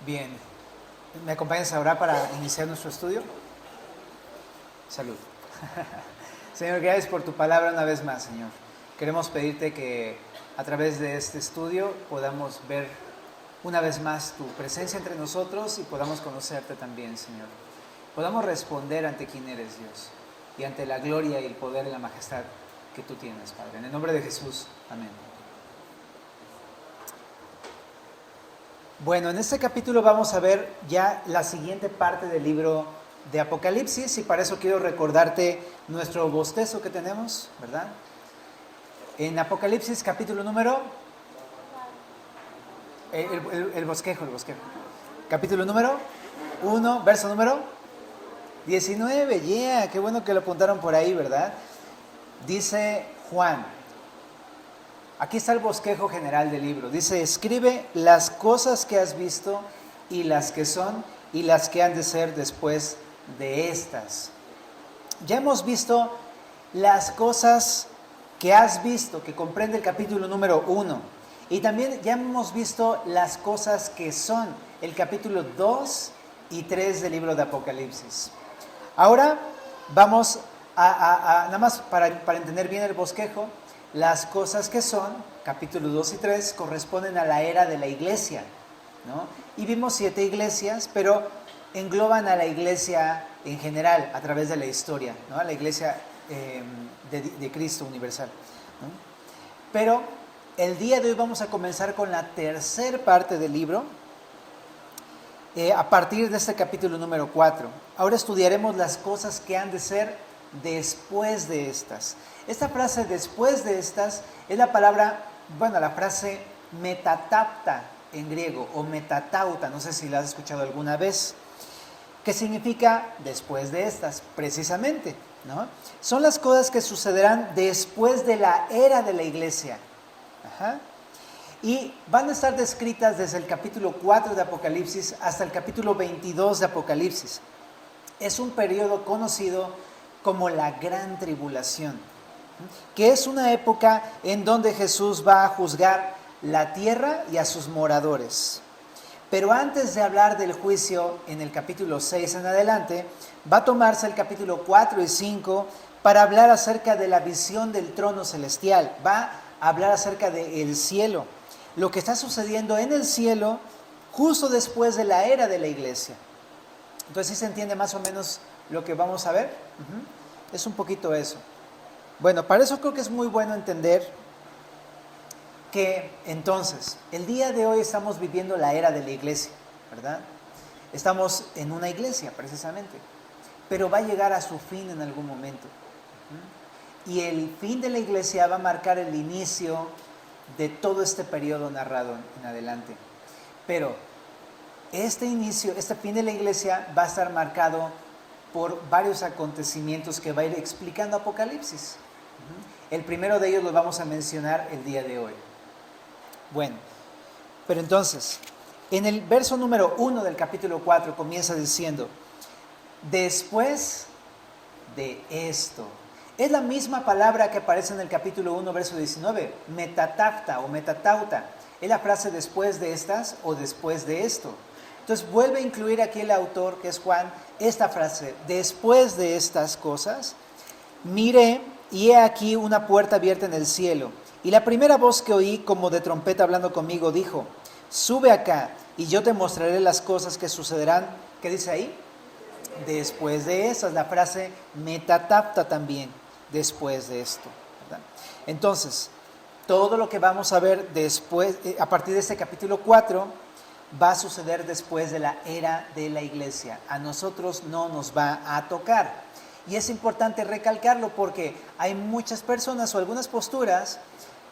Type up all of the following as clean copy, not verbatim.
Bien, ¿me acompañas a orar para iniciar nuestro estudio? Salud. Señor, gracias por tu palabra una vez más, Señor. Queremos pedirte que a través de este estudio podamos ver una vez más tu presencia entre nosotros y podamos conocerte también, Señor. Podamos responder ante quién eres, Dios, y ante la gloria y el poder y la majestad que tú tienes, Padre. En el nombre de Jesús, amén. Bueno, en este capítulo vamos a ver ya la siguiente parte del libro de Apocalipsis y para eso quiero recordarte nuestro bostezo que tenemos, ¿verdad? En Apocalipsis capítulo número... El bosquejo. Capítulo número 1, verso número 19, qué bueno que lo apuntaron por ahí, ¿verdad? Dice Juan, aquí está el bosquejo general del libro, dice, escribe las cosas que has visto y las que son y las que han de ser después de estas. Ya hemos visto las cosas que has visto, que comprende el capítulo número 1. Y también ya hemos visto las cosas que son, el capítulo 2 y 3 del libro de Apocalipsis. Ahora vamos nada más para entender bien el bosquejo, las cosas que son, capítulo 2 y 3, corresponden a la era de la iglesia, ¿no? Y vimos 7 iglesias, pero engloban a la iglesia en general, a través de la historia, ¿no? A la iglesia de Cristo universal, ¿no? Pero el día de hoy vamos a comenzar con la tercera parte del libro, a partir de este capítulo número 4. Ahora estudiaremos las cosas que han de ser después de estas. Esta frase después de estas es la palabra, la frase metatapta en griego o metatauta, no sé si la has escuchado alguna vez, que significa después de estas, precisamente, ¿no? Son las cosas que sucederán después de la era de la iglesia. Y van a estar descritas desde el capítulo 4 de Apocalipsis hasta el capítulo 22 de Apocalipsis. Es un periodo conocido como la Gran Tribulación, que es una época en donde Jesús va a juzgar la tierra y a sus moradores. Pero antes de hablar del juicio en el capítulo 6 en adelante, va a tomarse el capítulo 4 y 5 para hablar acerca de la visión del trono celestial. Va a hablar acerca del cielo, lo que está sucediendo en el cielo justo después de la era de la iglesia. Entonces, ¿sí se entiende más o menos lo que vamos a ver? Es un poquito eso. Bueno, para eso creo que es muy bueno entender que entonces, el día de hoy estamos viviendo la era de la iglesia, ¿verdad? Estamos en una iglesia precisamente, pero va a llegar a su fin en algún momento. Y el fin de la iglesia va a marcar el inicio de todo este periodo narrado en adelante. Pero este inicio, este fin de la iglesia va a estar marcado por varios acontecimientos que va a ir explicando Apocalipsis. El primero de ellos lo vamos a mencionar el día de hoy. Bueno, pero entonces, en el verso número 1 del capítulo 4 comienza diciendo, después de esto. Es la misma palabra que aparece en el capítulo 1, verso 19, metatafta o metatauta. Es la frase después de estas o después de esto. Entonces vuelve a incluir aquí el autor, que es Juan, esta frase, después de estas cosas, miré y he aquí una puerta abierta en el cielo. Y la primera voz que oí como de trompeta hablando conmigo dijo, sube acá y yo te mostraré las cosas que sucederán. ¿Qué dice ahí? Después de esas, la frase metatapta también, después de esto, ¿verdad? Entonces, todo lo que vamos a ver después, a partir de este capítulo 4, va a suceder después de la era de la iglesia. A nosotros no nos va a tocar. Y es importante recalcarlo porque hay muchas personas o algunas posturas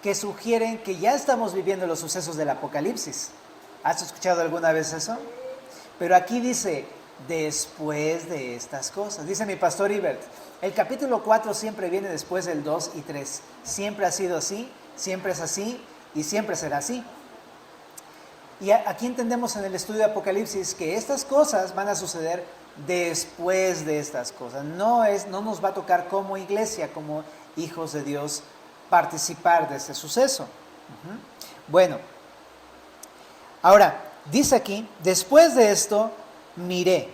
que sugieren que ya estamos viviendo los sucesos del Apocalipsis. ¿Has escuchado alguna vez eso? Pero aquí dice, después de estas cosas. Dice mi pastor Ibert, el capítulo 4 siempre viene después del 2 y 3. Siempre ha sido así, siempre es así y siempre será así. Y aquí entendemos en el estudio de Apocalipsis que estas cosas van a suceder después de estas cosas. No nos va a tocar como iglesia, como hijos de Dios, participar de este suceso. Bueno, ahora, Dice aquí, después de esto, miré.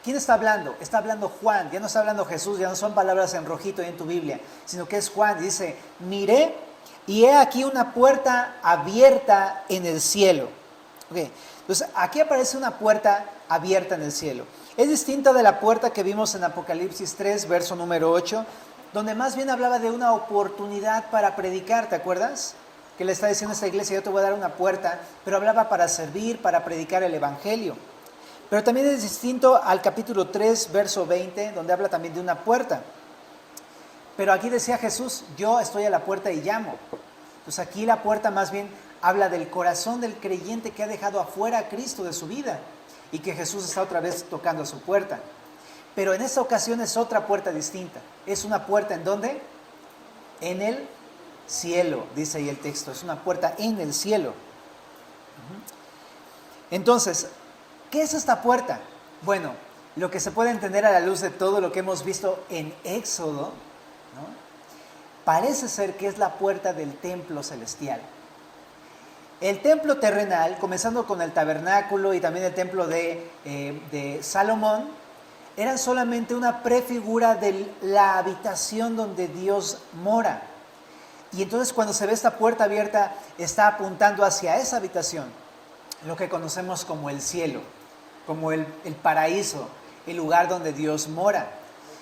¿Quién está hablando? Está hablando Juan, ya no está hablando Jesús, ya no son palabras en rojito ahí en tu Biblia, sino que es Juan. Dice, miré y he aquí una puerta abierta en el cielo. Okay. Entonces, aquí aparece una puerta abierta en el cielo. Es distinta de la puerta que vimos en Apocalipsis 3, verso número 8, donde más bien hablaba de una oportunidad para predicar, ¿te acuerdas? Que le está diciendo a esta iglesia, yo te voy a dar una puerta, pero hablaba para servir, para predicar el evangelio. Pero también es distinto al capítulo 3, verso 20, donde habla también de una puerta. Pero aquí decía Jesús, yo estoy a la puerta y llamo. Entonces aquí la puerta más bien habla del corazón del creyente que ha dejado afuera a Cristo de su vida y que Jesús está otra vez tocando a su puerta. Pero en esta ocasión es otra puerta distinta. Es una puerta ¿en dónde? En el cielo, dice ahí el texto. Es una puerta en el cielo. Entonces, ¿qué es esta puerta? Bueno, lo que se puede entender a la luz de todo lo que hemos visto en Éxodo, ¿no? Parece ser que es la puerta del templo celestial. El templo terrenal, comenzando con el tabernáculo y también el templo de Salomón, eran solamente una prefigura de la habitación donde Dios mora. Y entonces cuando se ve esta puerta abierta, está apuntando hacia esa habitación, lo que conocemos como el cielo, como el paraíso, el lugar donde Dios mora.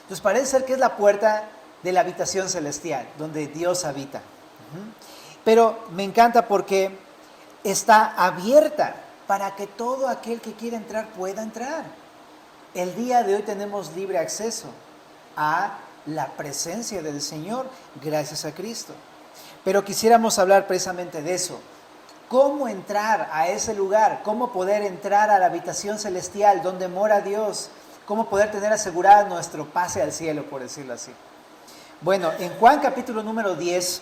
Entonces parece ser que es la puerta de la habitación celestial, donde Dios habita. Pero me encanta porque está abierta para que todo aquel que quiera entrar pueda entrar. El día de hoy tenemos libre acceso a la presencia del Señor gracias a Cristo. Pero quisiéramos hablar precisamente de eso. ¿Cómo entrar a ese lugar? ¿Cómo poder entrar a la habitación celestial donde mora Dios? ¿Cómo poder tener asegurado nuestro pase al cielo, por decirlo así? Bueno, en Juan capítulo número 10,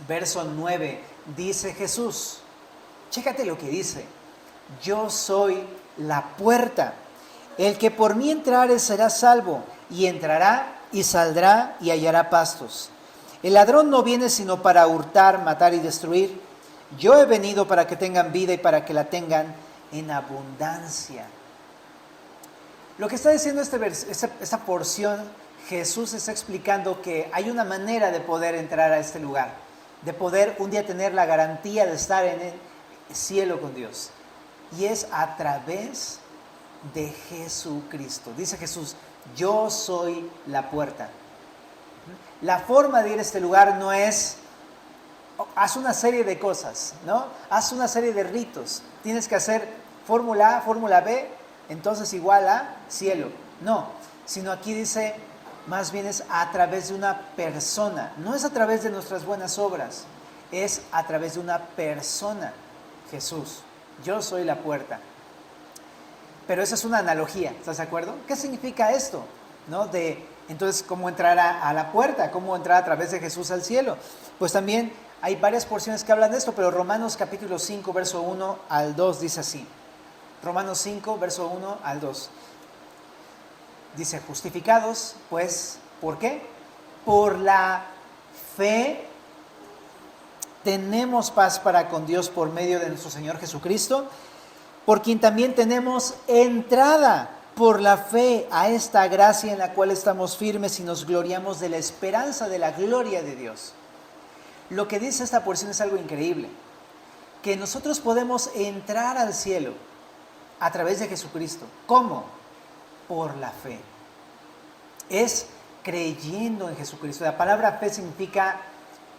verso 9, dice Jesús, chécate lo que dice, yo soy la puerta. El que por mí entrare será salvo, y entrará y saldrá y hallará pastos. El ladrón no viene sino para hurtar, matar y destruir. Yo he venido para que tengan vida y para que la tengan en abundancia. Lo que está diciendo esta porción, Jesús está explicando que hay una manera de poder entrar a este lugar, de poder un día tener la garantía de estar en el cielo con Dios. Y es a través de Jesucristo. Dice Jesús, yo soy la puerta. La forma de ir a este lugar no es, haz una serie de cosas, ¿no? Haz una serie de ritos. Tienes que hacer fórmula A, fórmula B, entonces igual a cielo. No, sino aquí dice, más bien es a través de una persona. No es a través de nuestras buenas obras, es a través de una persona, Jesús. Yo soy la puerta. Pero esa es una analogía, ¿estás de acuerdo? ¿Qué significa esto? ¿No? Entonces, ¿cómo entrar a la puerta? ¿Cómo entrar a través de Jesús al cielo? Pues también hay varias porciones que hablan de esto, pero Romanos capítulo 5, verso 1 al 2 dice así. Romanos 5, verso 1 al 2. Dice, justificados, pues, ¿por qué? Por la fe tenemos paz para con Dios por medio de nuestro Señor Jesucristo, por quien también tenemos entrada por la fe a esta gracia en la cual estamos firmes y nos gloriamos de la esperanza de la gloria de Dios. Lo que dice esta porción es algo increíble, que nosotros podemos entrar al cielo a través de Jesucristo. ¿Cómo? Por la fe. Es creyendo en Jesucristo. La palabra fe significa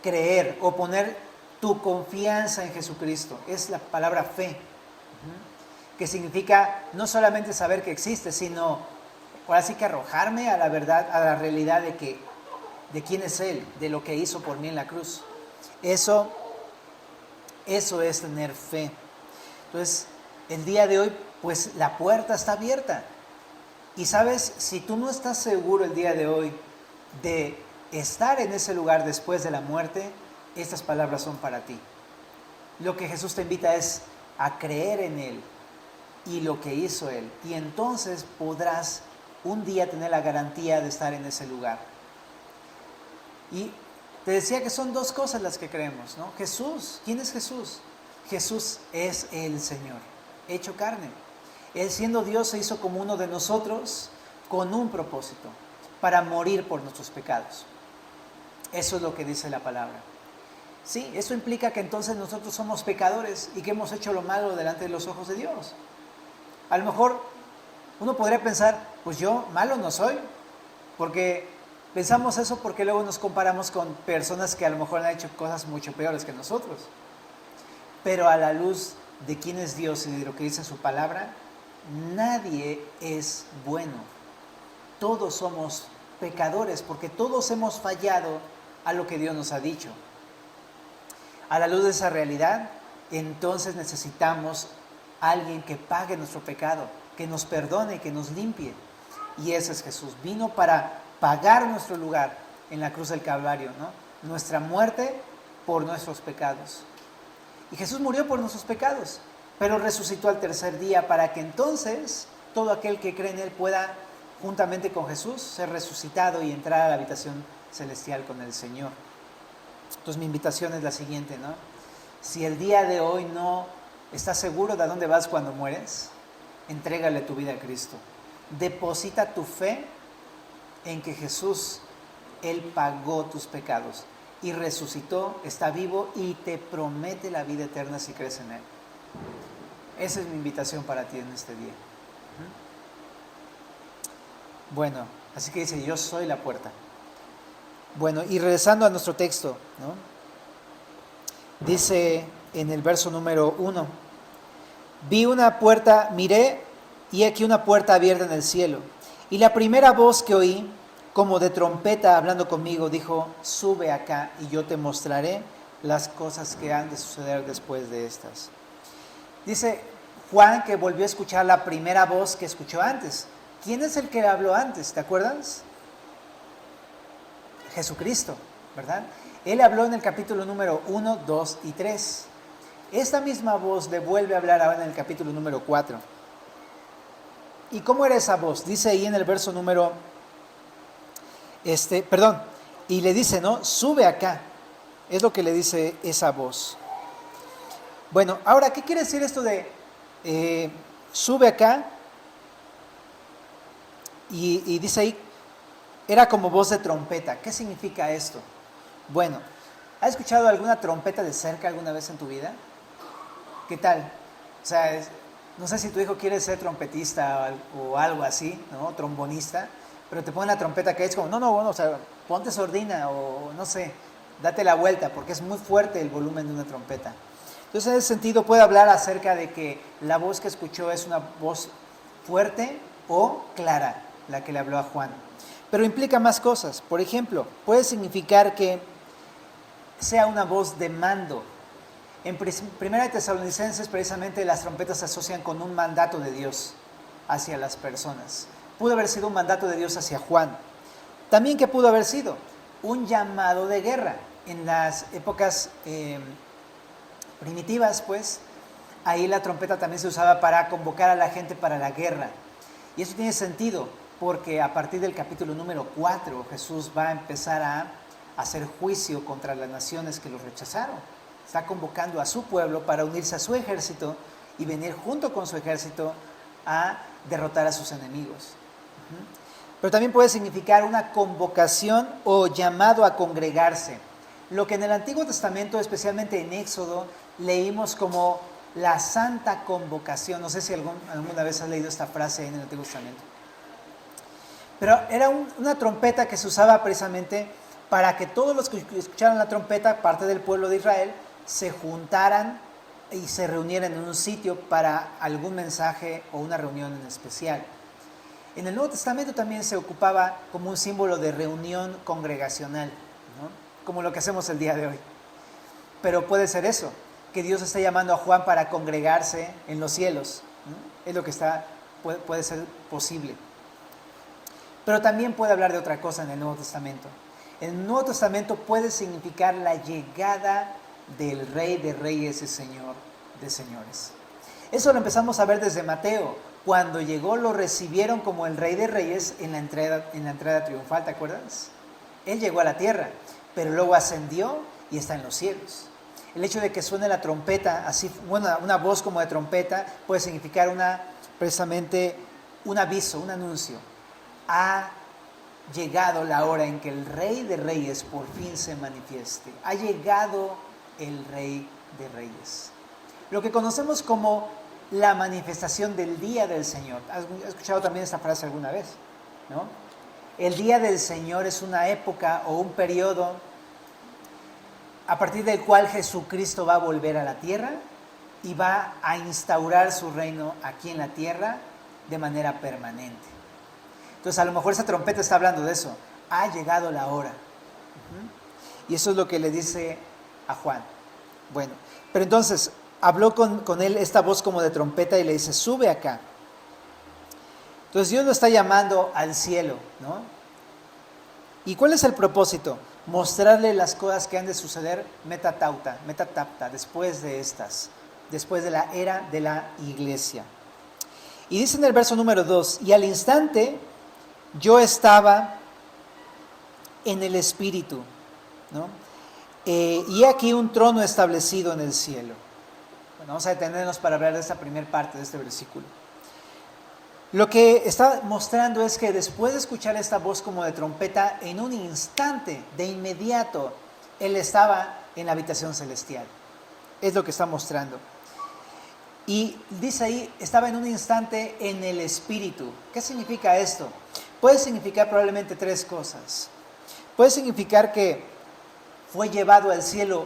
creer o poner tu confianza en Jesucristo. Es la palabra fe. Que significa no solamente saber que existe, sino ahora sí que arrojarme a la verdad, a la realidad de quién es Él, de lo que hizo por mí en la cruz. Eso es tener fe. Entonces, el día de hoy, pues la puerta está abierta. Y sabes, si tú no estás seguro el día de hoy de estar en ese lugar después de la muerte, estas palabras son para ti. Lo que Jesús te invita es a creer en Él y lo que hizo Él. Y entonces podrás un día tener la garantía de estar en ese lugar. Y te decía que son dos cosas las que creemos, ¿no? Jesús, ¿quién es Jesús? Jesús es el Señor. hecho carne. Él siendo Dios se hizo como uno de nosotros con un propósito, para morir por nuestros pecados. Eso es lo que dice la palabra. Sí, eso implica que entonces nosotros somos pecadores y que hemos hecho lo malo delante de los ojos de Dios. A lo mejor uno podría pensar, pues yo malo no soy, porque pensamos eso porque luego nos comparamos con personas que a lo mejor han hecho cosas mucho peores que nosotros. Pero a la luz de quién es Dios y de lo que dice su palabra, nadie es bueno. Todos somos pecadores porque todos hemos fallado a lo que Dios nos ha dicho. A la luz de esa realidad, entonces necesitamos a alguien que pague nuestro pecado, que nos perdone, que nos limpie. Y ese es Jesús. Vino para pagar nuestro lugar en la cruz del Calvario, ¿no? Nuestra muerte por nuestros pecados. Y Jesús murió por nuestros pecados, pero resucitó al tercer día para que entonces todo aquel que cree en Él pueda, juntamente con Jesús, ser resucitado y entrar a la habitación celestial con el Señor. Entonces mi invitación es la siguiente, ¿no? Si el día de hoy no estás seguro de a dónde vas cuando mueres, entrégale tu vida a Cristo. Deposita tu fe en que Jesús, Él pagó tus pecados y resucitó, está vivo y te promete la vida eterna si crees en Él. Esa es mi invitación para ti en este día. Bueno, así que dice, yo soy la puerta. Bueno, y regresando a nuestro texto, ¿no? Dice en el verso número 1, vi una puerta, miré, y aquí una puerta abierta en el cielo. Y la primera voz que oí, como de trompeta hablando conmigo, dijo, sube acá y yo te mostraré las cosas que han de suceder después de estas. Dice Juan que volvió a escuchar la primera voz que escuchó antes. ¿Quién es el que habló antes? ¿Te acuerdas? Jesucristo, ¿verdad? Él habló en el capítulo número 1, 2 y 3. Esta misma voz le vuelve a hablar ahora en el capítulo número 4. ¿Y cómo era esa voz? Dice ahí en el verso número, y le dice, ¿no? Sube acá. Es lo que le dice esa voz. Bueno, ahora, ¿qué quiere decir esto de sube acá? Y dice ahí, era como voz de trompeta. ¿Qué significa esto? Bueno, ¿has escuchado alguna trompeta de cerca alguna vez en tu vida? ¿Qué tal? O sea, no sé si tu hijo quiere ser trompetista o algo así, ¿no? Trombonista, pero te ponen la trompeta que es como, no, bueno, o sea, ponte sordina o no sé, date la vuelta porque es muy fuerte el volumen de una trompeta. Entonces, en ese sentido, puede hablar acerca de que la voz que escuchó es una voz fuerte o clara, la que le habló a Juan. Pero implica más cosas. Por ejemplo, puede significar que sea una voz de mando. En Primera de Tesalonicenses, precisamente, las trompetas se asocian con un mandato de Dios hacia las personas. Pudo haber sido un mandato de Dios hacia Juan. También, ¿qué pudo haber sido? Un llamado de guerra. En las épocas primitivas, pues, ahí la trompeta también se usaba para convocar a la gente para la guerra. Y eso tiene sentido, porque a partir del capítulo número 4, Jesús va a empezar a hacer juicio contra las naciones que lo rechazaron. Está convocando a su pueblo para unirse a su ejército y venir junto con su ejército a derrotar a sus enemigos. Pero también puede significar una convocación o llamado a congregarse. Lo que en el Antiguo Testamento, especialmente en Éxodo, leímos como la santa convocación. No sé si alguna vez has leído esta frase en el Antiguo Testamento. Pero era una trompeta que se usaba precisamente para que todos los que escucharan la trompeta, parte del pueblo de Israel, se juntaran y se reunieran en un sitio para algún mensaje o una reunión en especial. En el Nuevo Testamento también se ocupaba como un símbolo de reunión congregacional, ¿no? Como lo que hacemos el día de hoy. Pero puede ser eso, que Dios está llamando a Juan para congregarse en los cielos, ¿no? Es lo que puede ser posible. Pero también puede hablar de otra cosa en el Nuevo Testamento. El Nuevo Testamento puede significar la llegada del Rey de Reyes y Señor de Señores. Eso lo empezamos a ver desde Mateo. Cuando llegó lo recibieron como el Rey de Reyes en la entrada triunfal, ¿te acuerdas? Él llegó a la tierra, pero luego ascendió y está en los cielos. El hecho de que suene la trompeta, así, bueno, una voz como de trompeta, puede significar precisamente un aviso, un anuncio. Ha llegado la hora en que el Rey de Reyes por fin se manifieste. Ha llegado el Rey de Reyes. Lo que conocemos como la manifestación del día del Señor. ¿Has escuchado también esta frase alguna vez? ¿No? El día del Señor es una época o un periodo a partir del cual Jesucristo va a volver a la tierra y va a instaurar su reino aquí en la tierra de manera permanente. Entonces, a lo mejor esa trompeta está hablando de eso. Ha llegado la hora. Y eso es lo que le dice a Juan. Bueno, pero entonces habló con él esta voz como de trompeta y le dice, sube acá. Entonces Dios lo está llamando al cielo, ¿no? ¿Y cuál es el propósito? Mostrarle las cosas que han de suceder metatapta, después de estas, después de la era de la iglesia. Y dice en el verso número 2, y al instante yo estaba en el Espíritu, ¿no? Y aquí un trono establecido en el cielo. Bueno, vamos a detenernos para hablar de esta primera parte de este versículo. Lo que está mostrando es que después de escuchar esta voz como de trompeta, en un instante, de inmediato, él estaba en la habitación celestial. Es lo que está mostrando. Y dice ahí, estaba en un instante en el Espíritu. ¿Qué significa esto? Puede significar probablemente tres cosas. Puede significar que fue llevado al cielo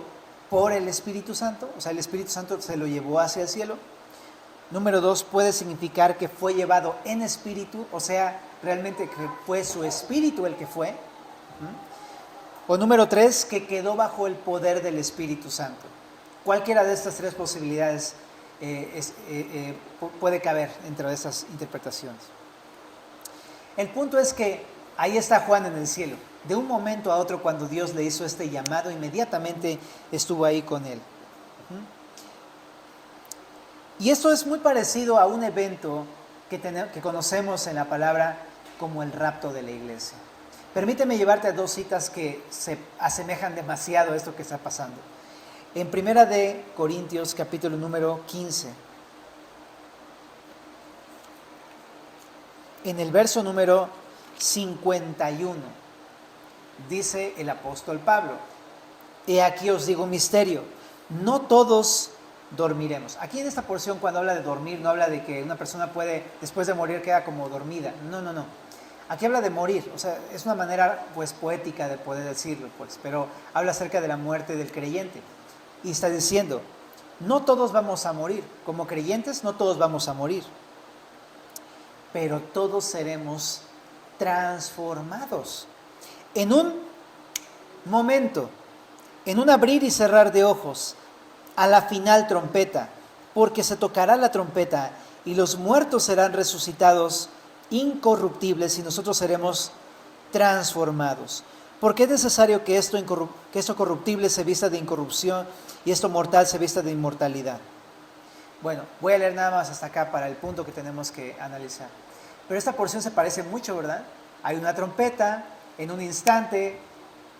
por el Espíritu Santo, o sea, el Espíritu Santo se lo llevó hacia el cielo. Número 2, puede significar que fue llevado en espíritu, o sea, realmente que fue su espíritu el que fue. O número 3, que quedó bajo el poder del Espíritu Santo. Cualquiera de estas tres posibilidades puede caber entre esas interpretaciones. El punto es que ahí está Juan en el cielo. De un momento a otro, cuando Dios le hizo este llamado, inmediatamente estuvo ahí con él. Y esto es muy parecido a un evento que conocemos en la palabra como el rapto de la iglesia. Permíteme llevarte a dos citas que se asemejan demasiado a esto que está pasando. En Primera de Corintios, capítulo número 15, en el verso número 51, dice el apóstol Pablo, he aquí os digo un misterio, no todos dormiremos. Aquí en esta porción, cuando habla de dormir, no habla de que una persona puede, después de morir, queda como dormida. No. Aquí habla de morir, o sea, es una manera pues poética de poder decirlo, pues, pero habla acerca de la muerte del creyente. Y está diciendo, no todos vamos a morir, como creyentes no todos vamos a morir, pero todos seremos transformados. En un momento, en un abrir y cerrar de ojos, a la final trompeta, porque se tocará la trompeta y los muertos serán resucitados incorruptibles y nosotros seremos transformados. Porque es necesario que esto corruptible se vista de incorrupción y esto mortal se vista de inmortalidad. Bueno, voy a leer nada más hasta acá para el punto que tenemos que analizar. Pero esta porción se parece mucho, ¿verdad? Hay una trompeta, en un instante,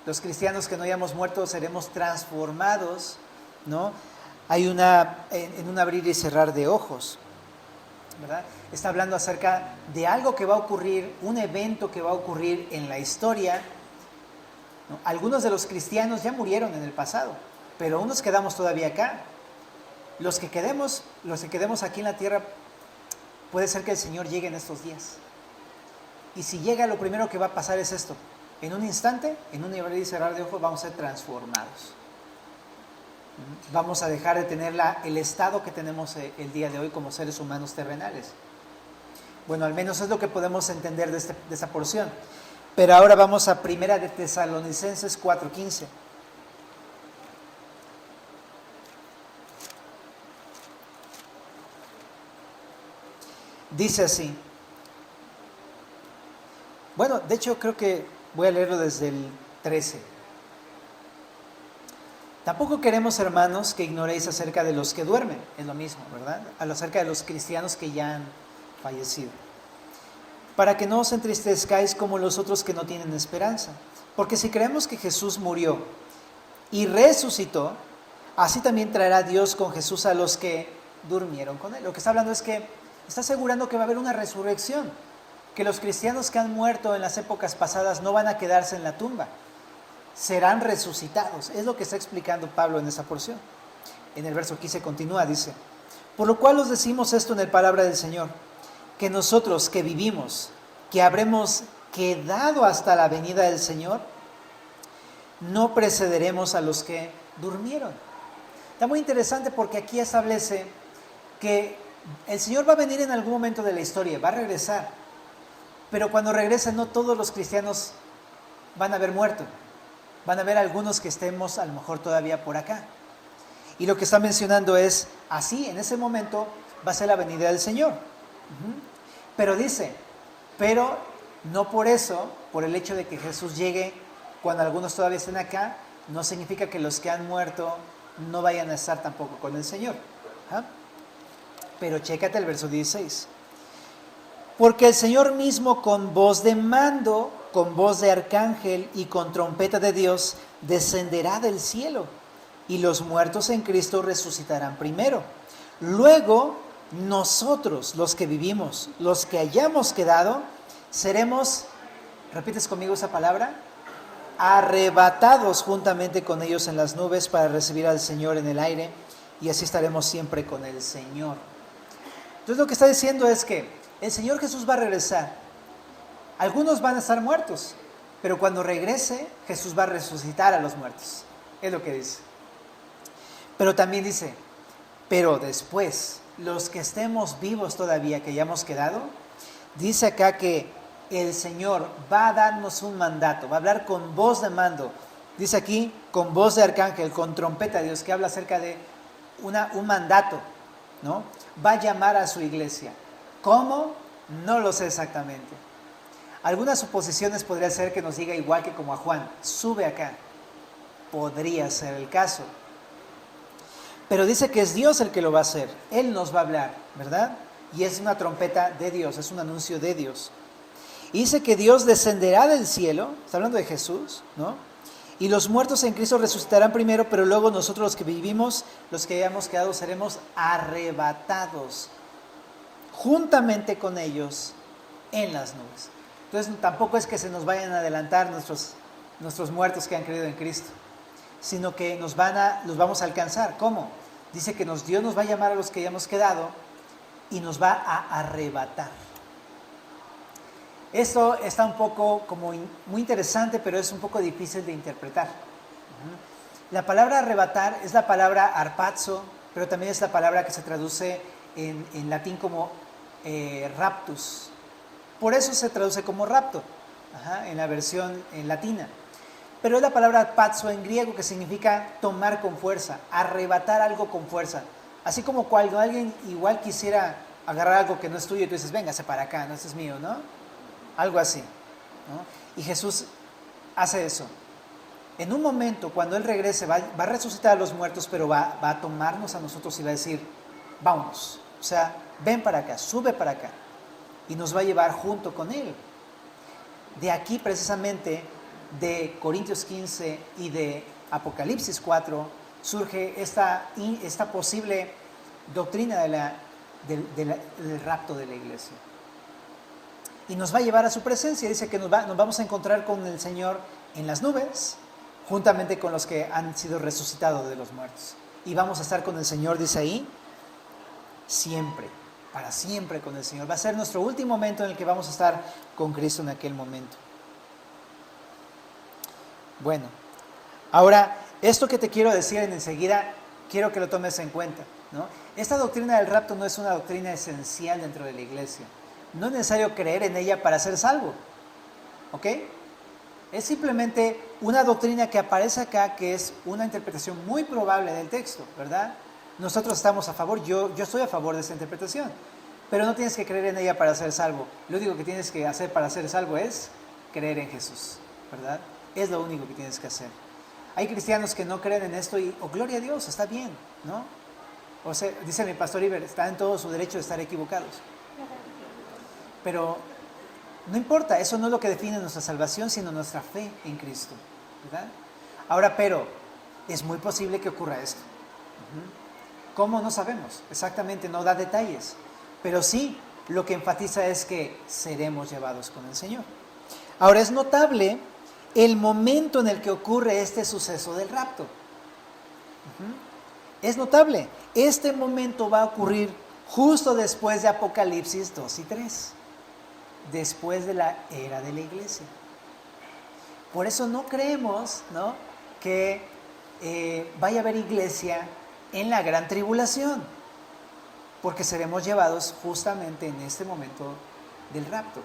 los cristianos que no hayamos muerto seremos transformados, ¿no? Hay en un abrir y cerrar de ojos, ¿verdad? Está hablando acerca de algo que va a ocurrir, un evento que va a ocurrir en la historia, ¿no? Algunos de los cristianos ya murieron en el pasado, pero unos quedamos todavía acá. Los que quedemos aquí en la tierra, puede ser que el Señor llegue en estos días. Y si llega, lo primero que va a pasar es esto. En un instante, en un abrir y cerrar de ojos, vamos a ser transformados. Vamos a dejar de tener el estado que tenemos el día de hoy como seres humanos terrenales. Bueno, al menos es lo que podemos entender de esta porción. Pero ahora vamos a Primera de Tesalonicenses 4:15. Dice así. Bueno, de hecho creo que voy a leerlo desde el 13. Tampoco queremos, hermanos, que ignoréis acerca de los que duermen, es lo mismo, ¿verdad? Acerca de los cristianos que ya han fallecido. Para que no os entristezcáis como los otros que no tienen esperanza. Porque si creemos que Jesús murió y resucitó, así también traerá Dios con Jesús a los que durmieron con él. Lo que está hablando es que está asegurando que va a haber una resurrección, que los cristianos que han muerto en las épocas pasadas no van a quedarse en la tumba, serán resucitados. Es lo que está explicando Pablo en esa porción. En el verso 15 continúa, dice: por lo cual os decimos esto en el palabra del Señor, que nosotros que vivimos, que habremos quedado hasta la venida del Señor, no precederemos a los que durmieron. Está muy interesante porque aquí establece que el Señor va a venir en algún momento de la historia, va a regresar, pero cuando regrese no todos los cristianos van a haber muerto, van a haber algunos que estemos a lo mejor todavía por acá. Y lo que está mencionando es, así, en ese momento va a ser la venida del Señor. Pero dice, pero no por eso, por el hecho de que Jesús llegue cuando algunos todavía estén acá, no significa que los que han muerto no vayan a estar tampoco con el Señor. Pero chécate el verso 16. Porque el Señor mismo con voz de mando, con voz de arcángel y con trompeta de Dios, descenderá del cielo, y los muertos en Cristo resucitarán primero. Luego, nosotros, los que vivimos, los que hayamos quedado, seremos, ¿repites conmigo esa palabra? Arrebatados juntamente con ellos en las nubes para recibir al Señor en el aire, y así estaremos siempre con el Señor. Entonces lo que está diciendo es que el Señor Jesús va a regresar. Algunos van a estar muertos, pero cuando regrese, Jesús va a resucitar a los muertos. Es lo que dice. Pero también dice, pero después, los que estemos vivos todavía, que hayamos quedado, dice acá que el Señor va a darnos un mandato, va a hablar con voz de mando. Dice aquí, con voz de arcángel, con trompeta de Dios, que habla acerca de un mandato, ¿no? Va a llamar a su iglesia. ¿Cómo? No lo sé exactamente. Algunas suposiciones podría ser que nos diga igual que como a Juan, sube acá. Podría ser el caso. Pero dice que es Dios el que lo va a hacer. Él nos va a hablar, ¿verdad? Y es una trompeta de Dios, es un anuncio de Dios. Y dice que Dios descenderá del cielo, está hablando de Jesús, ¿no? Y los muertos en Cristo resucitarán primero, pero luego nosotros los que vivimos, los que hayamos quedado, seremos arrebatados juntamente con ellos en las nubes. Entonces tampoco es que se nos vayan a adelantar nuestros muertos que han creído en Cristo, sino que los vamos a alcanzar. ¿Cómo? Dice que Dios nos va a llamar a los que hayamos quedado y nos va a arrebatar. Esto está un poco como muy interesante, pero es un poco difícil de interpretar. La palabra arrebatar es la palabra harpazo, pero también es la palabra que se traduce en latín como raptus. Por eso se traduce como rapto, en la versión en latina. Pero es la palabra harpazo en griego, que significa tomar con fuerza, arrebatar algo con fuerza. Así como cuando alguien igual quisiera agarrar algo que no es tuyo y tú dices, véngase para acá, no, este es mío, ¿no? Algo así, ¿no? Y Jesús hace eso. En un momento, cuando Él regrese, va a resucitar a los muertos, pero va a tomarnos a nosotros y va a decir, vámonos, o sea, ven para acá, sube para acá, y nos va a llevar junto con Él. De aquí precisamente, de Corintios 15 y de Apocalipsis 4, surge esta posible doctrina del rapto de la iglesia. Y nos va a llevar a su presencia. Dice que nos vamos a encontrar con el Señor en las nubes, juntamente con los que han sido resucitados de los muertos. Y vamos a estar con el Señor, dice ahí, siempre, para siempre con el Señor. Va a ser nuestro último momento en el que vamos a estar con Cristo en aquel momento. Bueno, ahora, esto que te quiero decir enseguida, quiero que lo tomes en cuenta, ¿no? Esta doctrina del rapto no es una doctrina esencial dentro de la iglesia. No es necesario creer en ella para ser salvo, ¿ok? Es simplemente una doctrina que aparece acá, que es una interpretación muy probable del texto, ¿verdad? Nosotros estamos a favor, yo estoy a favor de esa interpretación, pero no tienes que creer en ella para ser salvo. Lo único que tienes que hacer para ser salvo es creer en Jesús, ¿verdad? Es lo único que tienes que hacer. Hay cristianos que no creen en esto y, gloria a Dios, está bien, ¿no? O sea, dice mi pastor Iber, está en todo su derecho de estar equivocados. Pero no importa, eso no es lo que define nuestra salvación, sino nuestra fe en Cristo, ¿verdad? Ahora, pero es muy posible que ocurra esto. ¿Cómo? No sabemos. Exactamente, no da detalles. Pero sí, lo que enfatiza es que seremos llevados con el Señor. Ahora, es notable el momento en el que ocurre este suceso del rapto. Es notable. Este momento va a ocurrir justo después de Apocalipsis 2 y 3. Después de la era de la iglesia. Por eso no creemos, ¿no?, que vaya a haber iglesia en la gran tribulación, porque seremos llevados justamente en este momento del rapto.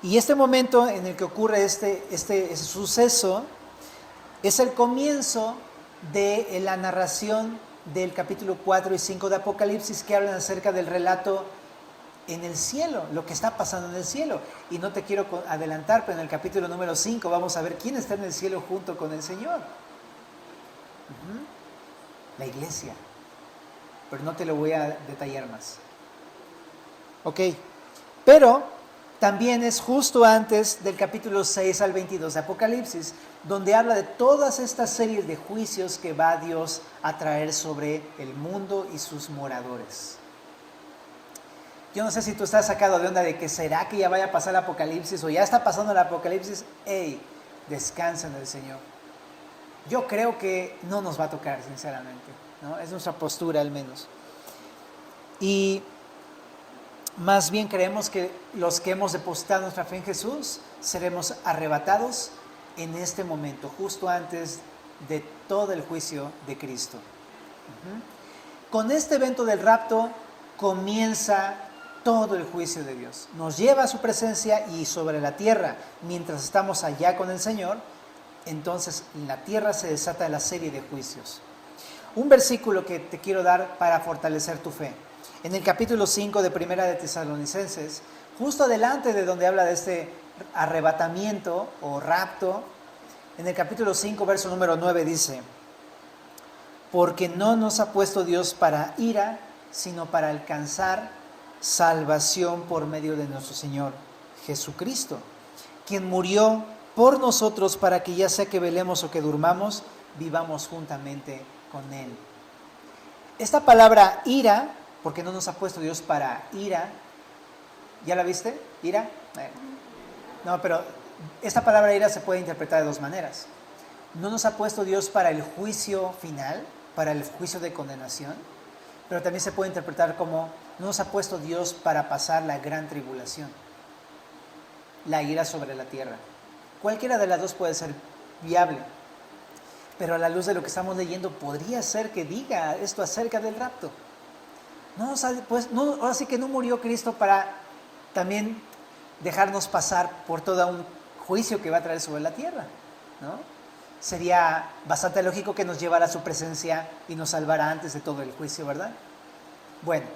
Y este momento en el que ocurre este suceso es el comienzo de la narración del capítulo 4 y 5 de Apocalipsis, que hablan acerca del relato en el cielo, lo que está pasando en el cielo. Y no te quiero adelantar, pero en el capítulo número 5 vamos a ver quién está en el cielo junto con el Señor. La iglesia. Pero no te lo voy a detallar más. Ok, pero también es justo antes del capítulo 6 al 22 de Apocalipsis, donde habla de todas estas series de juicios que va Dios a traer sobre el mundo y sus moradores. Yo no sé si tú estás sacado de onda de que será que ya vaya a pasar el Apocalipsis o ya está pasando el Apocalipsis. ¡Ey! Descansa en el Señor. Yo creo que no nos va a tocar, sinceramente, ¿no? Es nuestra postura al menos. Y más bien creemos que los que hemos depositado nuestra fe en Jesús seremos arrebatados en este momento, justo antes de todo el juicio de Cristo. Con este evento del rapto comienza todo el juicio de Dios. Nos lleva a su presencia y sobre la tierra, mientras estamos allá con el Señor, entonces en la tierra se desata la serie de juicios. Un versículo que te quiero dar para fortalecer tu fe. En el capítulo 5 de Primera de Tesalonicenses, justo adelante de donde habla de este arrebatamiento o rapto, en el capítulo 5, verso número 9 dice: porque no nos ha puesto Dios para ira, sino para alcanzar salvación por medio de nuestro Señor Jesucristo, quien murió por nosotros para que ya sea que velemos o que durmamos, vivamos juntamente con Él. Esta palabra ira, porque no nos ha puesto Dios para ira, ¿ya la viste? ¿Ira? No, pero esta palabra ira se puede interpretar de dos maneras. No nos ha puesto Dios para el juicio final, para el juicio de condenación, pero también se puede interpretar como no nos ha puesto Dios para pasar la gran tribulación, la ira sobre la tierra. Cualquiera de las dos puede ser viable, pero a la luz de lo que estamos leyendo podría ser que diga esto acerca del rapto. No, pues no, ahora sí que no murió Cristo para también dejarnos pasar por todo un juicio que va a traer sobre la tierra, ¿no? Sería bastante lógico que nos llevara a su presencia y nos salvara antes de todo el juicio, ¿verdad? Bueno,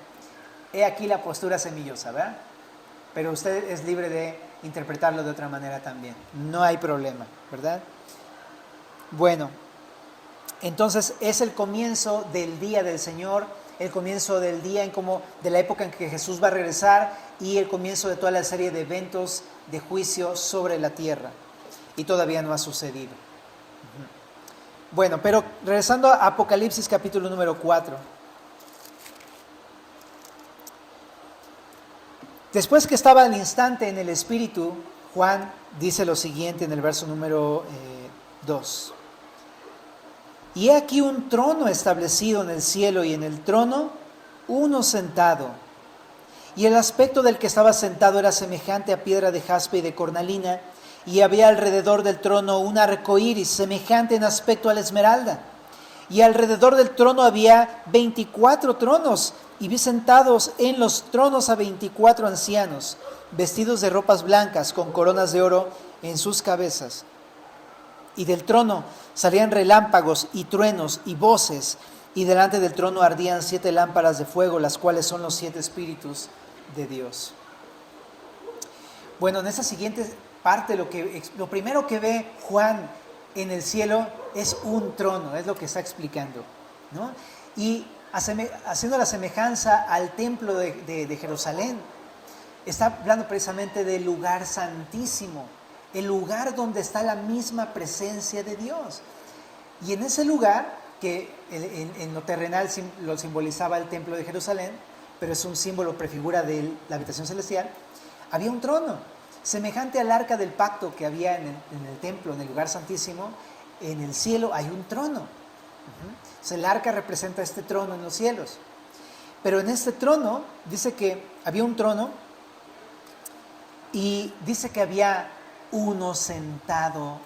he aquí la postura semillosa, ¿verdad? Pero usted es libre de interpretarlo de otra manera también. No hay problema, ¿verdad? Bueno, entonces es el comienzo del día del Señor, el comienzo del día de la época en que Jesús va a regresar y el comienzo de toda la serie de eventos de juicio sobre la tierra. Y todavía no ha sucedido. Bueno, pero regresando a Apocalipsis capítulo número 4. Después que estaba al instante en el Espíritu, Juan dice lo siguiente en el verso número 2. Y he aquí un trono establecido en el cielo y en el trono uno sentado. Y el aspecto del que estaba sentado era semejante a piedra de jaspe y de cornalina, y había alrededor del trono un arco iris semejante en aspecto a la esmeralda. Y alrededor del trono había 24 tronos, y vi sentados en los tronos a 24 ancianos, vestidos de ropas blancas, con coronas de oro en sus cabezas. Y del trono salían relámpagos y truenos y voces, y delante del trono ardían 7 lámparas de fuego, las cuales son los 7 espíritus de Dios. Bueno, en esa siguiente parte, lo primero que ve Juan en el cielo es un trono, es lo que está explicando, ¿no? Y haciendo la semejanza al templo de Jerusalén, está hablando precisamente del lugar santísimo, el lugar donde está la misma presencia de Dios. Y en ese lugar que en lo terrenal lo simbolizaba el templo de Jerusalén, pero es un símbolo, prefigura de la habitación celestial, había un trono, semejante al arca del pacto que había en el templo, en el lugar santísimo. En el cielo hay un trono. Entonces, el arca representa este trono en los cielos. Pero en este trono, dice que había un trono y dice que había uno sentado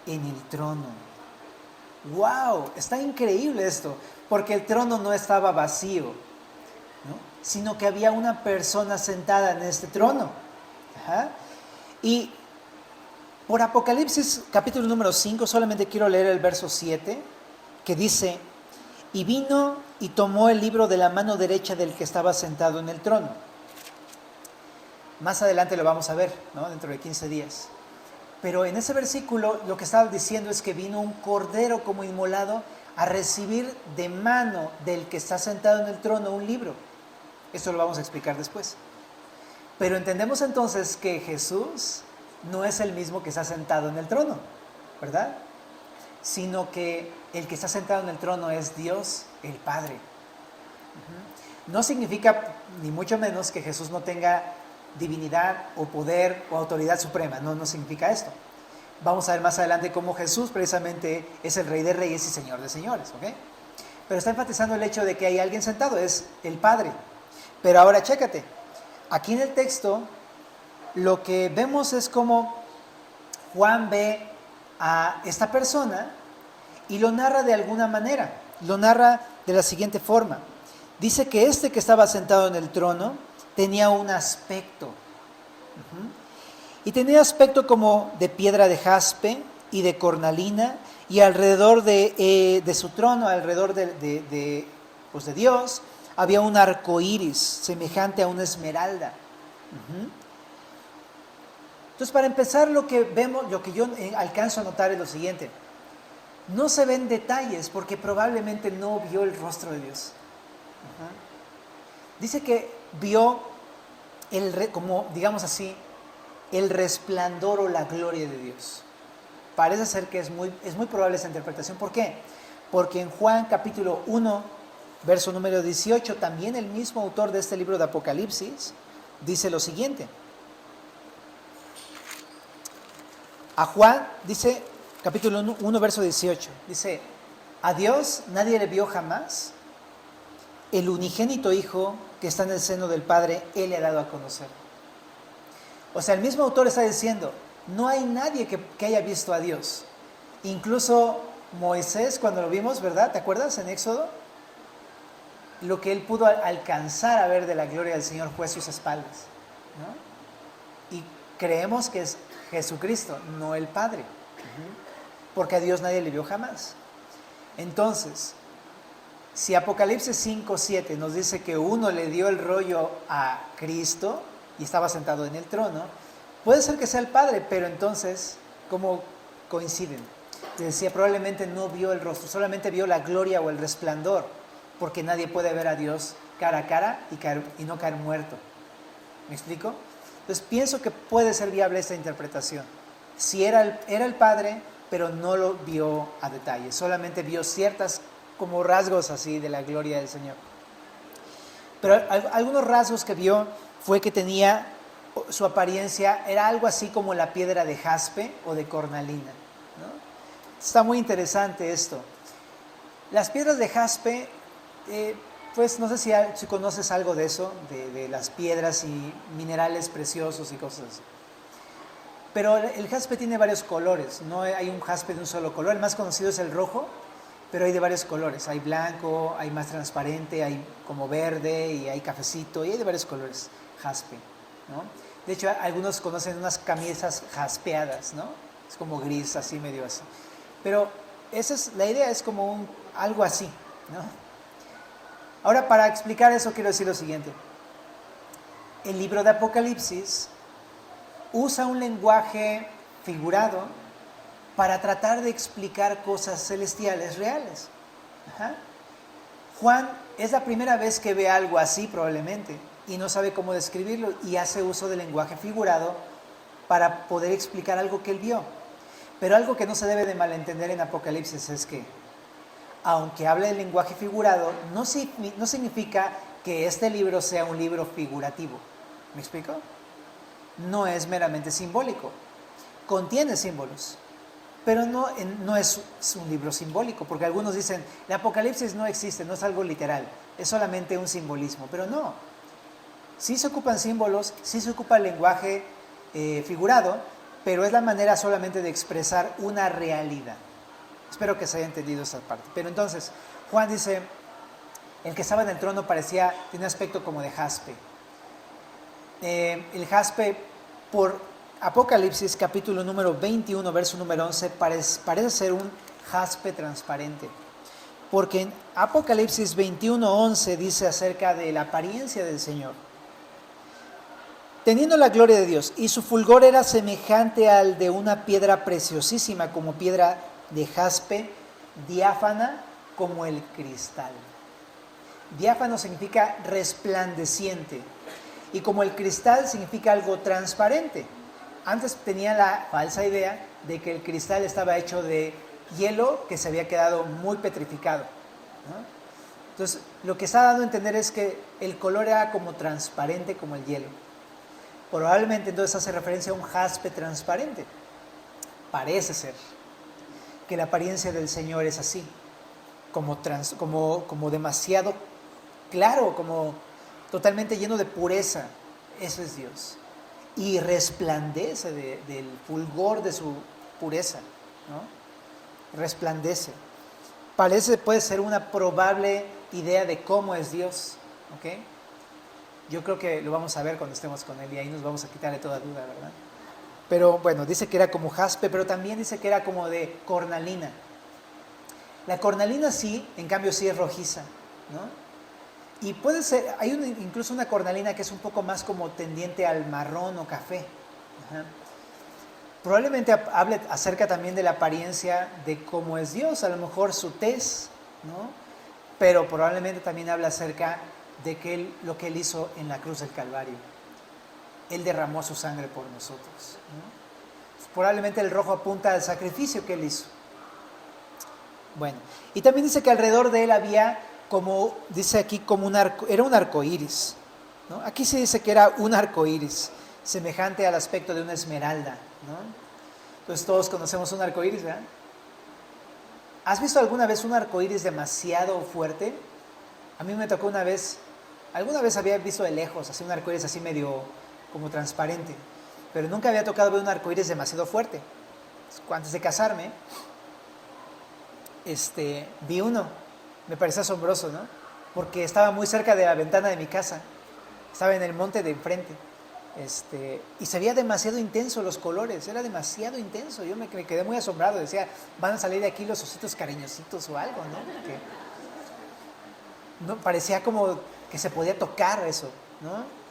en el trono. ¡Wow! Está increíble esto, porque el trono no estaba vacío, ¿no? Sino que había una persona sentada en este trono. Ajá. Y por Apocalipsis capítulo número 5, solamente quiero leer el verso 7, que dice: y vino y tomó el libro de la mano derecha del que estaba sentado en el trono. Más adelante lo vamos a ver, ¿no? Dentro de 15 días. Pero en ese versículo lo que estaba diciendo es que vino un cordero como inmolado a recibir de mano del que está sentado en el trono un libro. Esto lo vamos a explicar después. Pero entendemos entonces que Jesús no es el mismo que está sentado en el trono, ¿verdad? Sino que el que está sentado en el trono es Dios, el Padre. No significa, ni mucho menos, que Jesús no tenga divinidad o poder o autoridad suprema. No significa esto. Vamos a ver más adelante cómo Jesús precisamente es el Rey de Reyes y Señor de Señores, ¿ok? Pero está enfatizando el hecho de que hay alguien sentado, es el Padre. Pero ahora chécate, aquí en el texto lo que vemos es como Juan ve a esta persona y lo narra de alguna manera. Lo narra de la siguiente forma. Dice que este que estaba sentado en el trono tenía un aspecto. Y tenía aspecto como de piedra de jaspe y de cornalina, y alrededor de su trono, alrededor de Dios, había un arco iris semejante a una esmeralda. Entonces, para empezar, lo que vemos, lo que yo alcanzo a notar es lo siguiente: no se ven detalles porque probablemente no vio el rostro de Dios. Dice que vio como digamos así, el resplandor o la gloria de Dios. Parece ser que es muy probable esa interpretación. ¿Por qué? Porque en Juan capítulo 1, verso número 18, también el mismo autor de este libro de Apocalipsis dice lo siguiente. A Juan dice, capítulo 1, verso 18, dice: a Dios nadie le vio jamás, el unigénito Hijo que está en el seno del Padre, Él le ha dado a conocer. O sea, el mismo autor está diciendo, no hay nadie que haya visto a Dios. Incluso Moisés, cuando lo vimos, ¿verdad? ¿Te acuerdas en Éxodo? Lo que él pudo alcanzar a ver de la gloria del Señor fue sus espaldas, ¿no? Y creemos que es Jesucristo, no el Padre, porque a Dios nadie le vio jamás. Entonces, si Apocalipsis 5:7 nos dice que uno le dio el rollo a Cristo y estaba sentado en el trono, puede ser que sea el Padre, pero entonces, ¿cómo coinciden? Te decía, probablemente no vio el rostro, solamente vio la gloria o el resplandor, porque nadie puede ver a Dios cara a cara y no caer muerto. ¿Me explico? Entonces pienso que puede ser viable esta interpretación. Si era el Padre, pero no lo vio a detalle, solamente vio ciertas como rasgos así de la gloria del Señor. Pero algunos rasgos que vio fue que tenía, su apariencia era algo así como la piedra de jaspe o de cornalina, ¿no? Está muy interesante esto. Las piedras de jaspe, pues no sé si conoces algo de eso, de las piedras y minerales preciosos y cosas así. Pero el jaspe tiene varios colores, no hay un jaspe de un solo color. El más conocido es el rojo, pero hay de varios colores. Hay blanco, hay más transparente, hay como verde y hay cafecito, y hay de varios colores jaspe, ¿no? De hecho, algunos conocen unas camisas jaspeadas, ¿no? Es como gris, así, medio así. Pero la idea es como algo así, ¿no? Ahora, para explicar eso, quiero decir lo siguiente. El libro de Apocalipsis usa un lenguaje figurado para tratar de explicar cosas celestiales reales. Juan es la primera vez que ve algo así, probablemente, y no sabe cómo describirlo, y hace uso del lenguaje figurado para poder explicar algo que él vio. Pero algo que no se debe de malentender en Apocalipsis es que aunque hable de lenguaje figurado, no significa que este libro sea un libro figurativo. ¿Me explico? No es meramente simbólico. Contiene símbolos, pero no es un libro simbólico, porque algunos dicen, el Apocalipsis no existe, no es algo literal, es solamente un simbolismo, pero no. Sí se ocupan símbolos, sí se ocupa el lenguaje figurado, pero es la manera solamente de expresar una realidad. Espero que se haya entendido esa parte. Pero entonces, Juan dice, el que estaba en el trono tenía aspecto como de jaspe. El jaspe, por Apocalipsis capítulo número 21, verso número 11, parece ser un jaspe transparente. Porque en Apocalipsis 21, 11 dice acerca de la apariencia del Señor. Teniendo la gloria de Dios, y su fulgor era semejante al de una piedra preciosísima, como piedra de jaspe, diáfana como el cristal. Diáfano significa resplandeciente, y como el cristal significa algo transparente. Antes tenía la falsa idea de que el cristal estaba hecho de hielo que se había quedado muy petrificado, ¿no? Entonces, lo que está dando a entender es que el color era como transparente como el hielo. Probablemente entonces hace referencia a un jaspe transparente. Parece ser que la apariencia del Señor es así, como demasiado claro, como totalmente lleno de pureza. Eso es Dios. Y resplandece del fulgor de su pureza, ¿no? Resplandece. Puede ser una probable idea de cómo es Dios, ¿ok? Yo creo que lo vamos a ver cuando estemos con Él y ahí nos vamos a quitarle toda duda, ¿verdad? Pero bueno, dice que era como jaspe, pero también dice que era como de cornalina. La cornalina sí, en cambio sí es rojiza, ¿no? Y puede ser, hay incluso una cornalina que es un poco más como tendiente al marrón o café. Ajá. Probablemente hable acerca también de la apariencia de cómo es Dios, a lo mejor su tez, ¿no? Pero probablemente también habla acerca de lo que Él hizo en la cruz del Calvario. Él derramó su sangre por nosotros, ¿no? Probablemente el rojo apunta al sacrificio que Él hizo. Bueno, y también dice que alrededor de Él había, como dice aquí, era un arco iris, ¿no? Aquí se dice que era un arco iris, semejante al aspecto de una esmeralda, ¿no? Entonces todos conocemos un arco iris, ¿verdad? ¿Has visto alguna vez un arco iris demasiado fuerte? A mí me tocó alguna vez había visto de lejos, así un arco iris así medio como transparente, pero nunca había tocado ver un arco iris demasiado fuerte. Antes de casarme, vi uno, me pareció asombroso, ¿no? Porque estaba muy cerca de la ventana de mi casa, estaba en el monte de enfrente, y se veía demasiado intenso los colores, era demasiado intenso. Yo me quedé muy asombrado, decía, van a salir de aquí los ositos cariñositos o algo, ¿no? Porque no parecía como que se podía tocar eso, ¿no?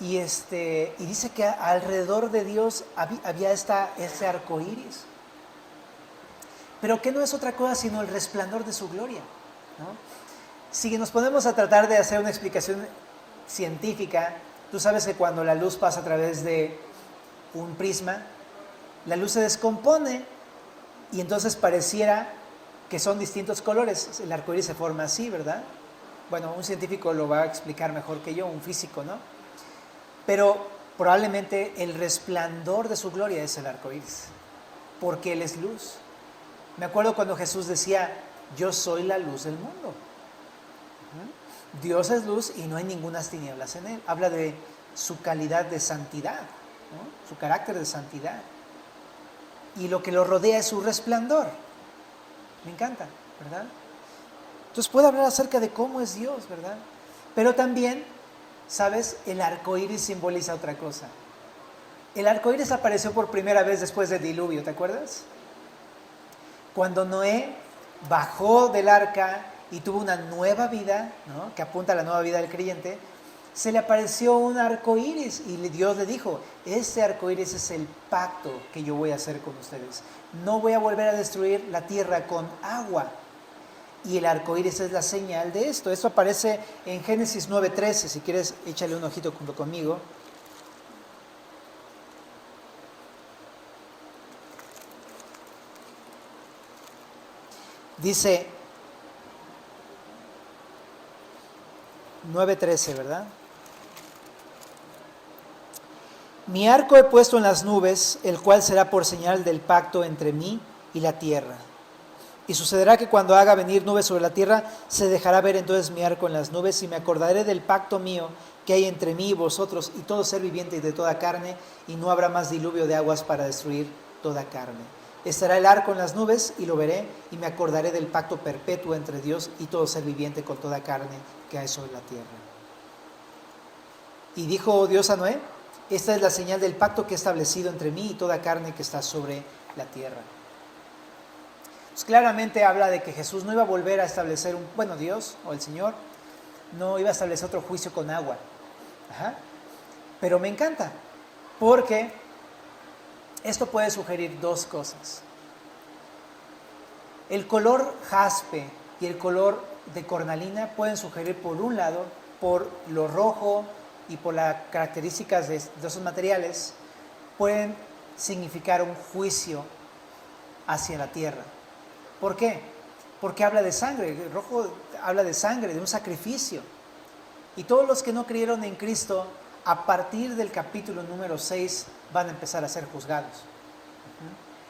Y dice que alrededor de Dios había ese arco iris, pero que no es otra cosa sino el resplandor de su gloria, ¿no? Si nos ponemos a tratar de hacer una explicación científica, tú sabes que cuando la luz pasa a través de un prisma, la luz se descompone y entonces pareciera que son distintos colores. El arco iris se forma así, ¿verdad? Bueno, un científico lo va a explicar mejor que yo, un físico, ¿no? Pero probablemente el resplandor de su gloria es el arco iris, porque Él es luz. Me acuerdo cuando Jesús decía, yo soy la luz del mundo. Dios es luz y no hay ningunas tinieblas en Él. Habla de su calidad de santidad, ¿no? Su carácter de santidad. Y lo que lo rodea es su resplandor. Me encanta, ¿verdad? Entonces puede hablar acerca de cómo es Dios, ¿verdad? Pero también, ¿sabes? El arco iris simboliza otra cosa. El arco iris apareció por primera vez después del diluvio, ¿te acuerdas? Cuando Noé bajó del arca y tuvo una nueva vida, ¿no? Que apunta a la nueva vida del creyente, se le apareció un arco iris y Dios le dijo, este arco iris es el pacto que yo voy a hacer con ustedes. No voy a volver a destruir la tierra con agua. Y el arco iris es la señal de esto. Esto aparece en Génesis 9:13. Si quieres, échale un ojito junto conmigo. Dice, 9:13, ¿verdad? Mi arco he puesto en las nubes, el cual será por señal del pacto entre mí y la tierra. Y sucederá que cuando haga venir nubes sobre la tierra, se dejará ver entonces mi arco en las nubes, y me acordaré del pacto mío que hay entre mí y vosotros y todo ser viviente y de toda carne, y no habrá más diluvio de aguas para destruir toda carne. Estará el arco en las nubes, y lo veré, y me acordaré del pacto perpetuo entre Dios y todo ser viviente con toda carne que hay sobre la tierra. Y dijo Dios a Noé: esta es la señal del pacto que he establecido entre mí y toda carne que está sobre la tierra. Pues claramente habla de que Jesús no iba a volver a establecer Dios o el Señor no iba a establecer otro juicio con agua. Pero me encanta, porque esto puede sugerir dos cosas. El color jaspe y el color de cornalina pueden sugerir, por un lado, por lo rojo y por las características de esos materiales, pueden significar un juicio hacia la tierra. ¿Por qué? Porque habla de sangre. El rojo habla de sangre, de un sacrificio. Y todos los que no creyeron en Cristo, a partir del capítulo número 6, van a empezar a ser juzgados.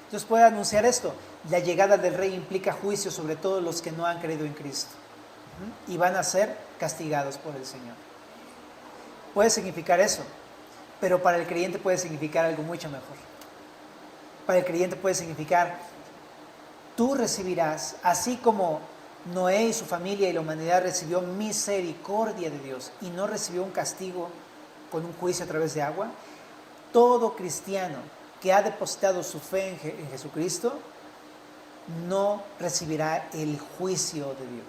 Entonces puede anunciar esto: la llegada del Rey implica juicio sobre todos los que no han creído en Cristo, y van a ser castigados por el Señor. Puede significar eso, pero para el creyente puede significar algo mucho mejor. Para el creyente puede significar: tú recibirás, así como Noé y su familia y la humanidad recibió misericordia de Dios y no recibió un castigo con un juicio a través de agua, todo cristiano que ha depositado su fe en Jesucristo no recibirá el juicio de Dios.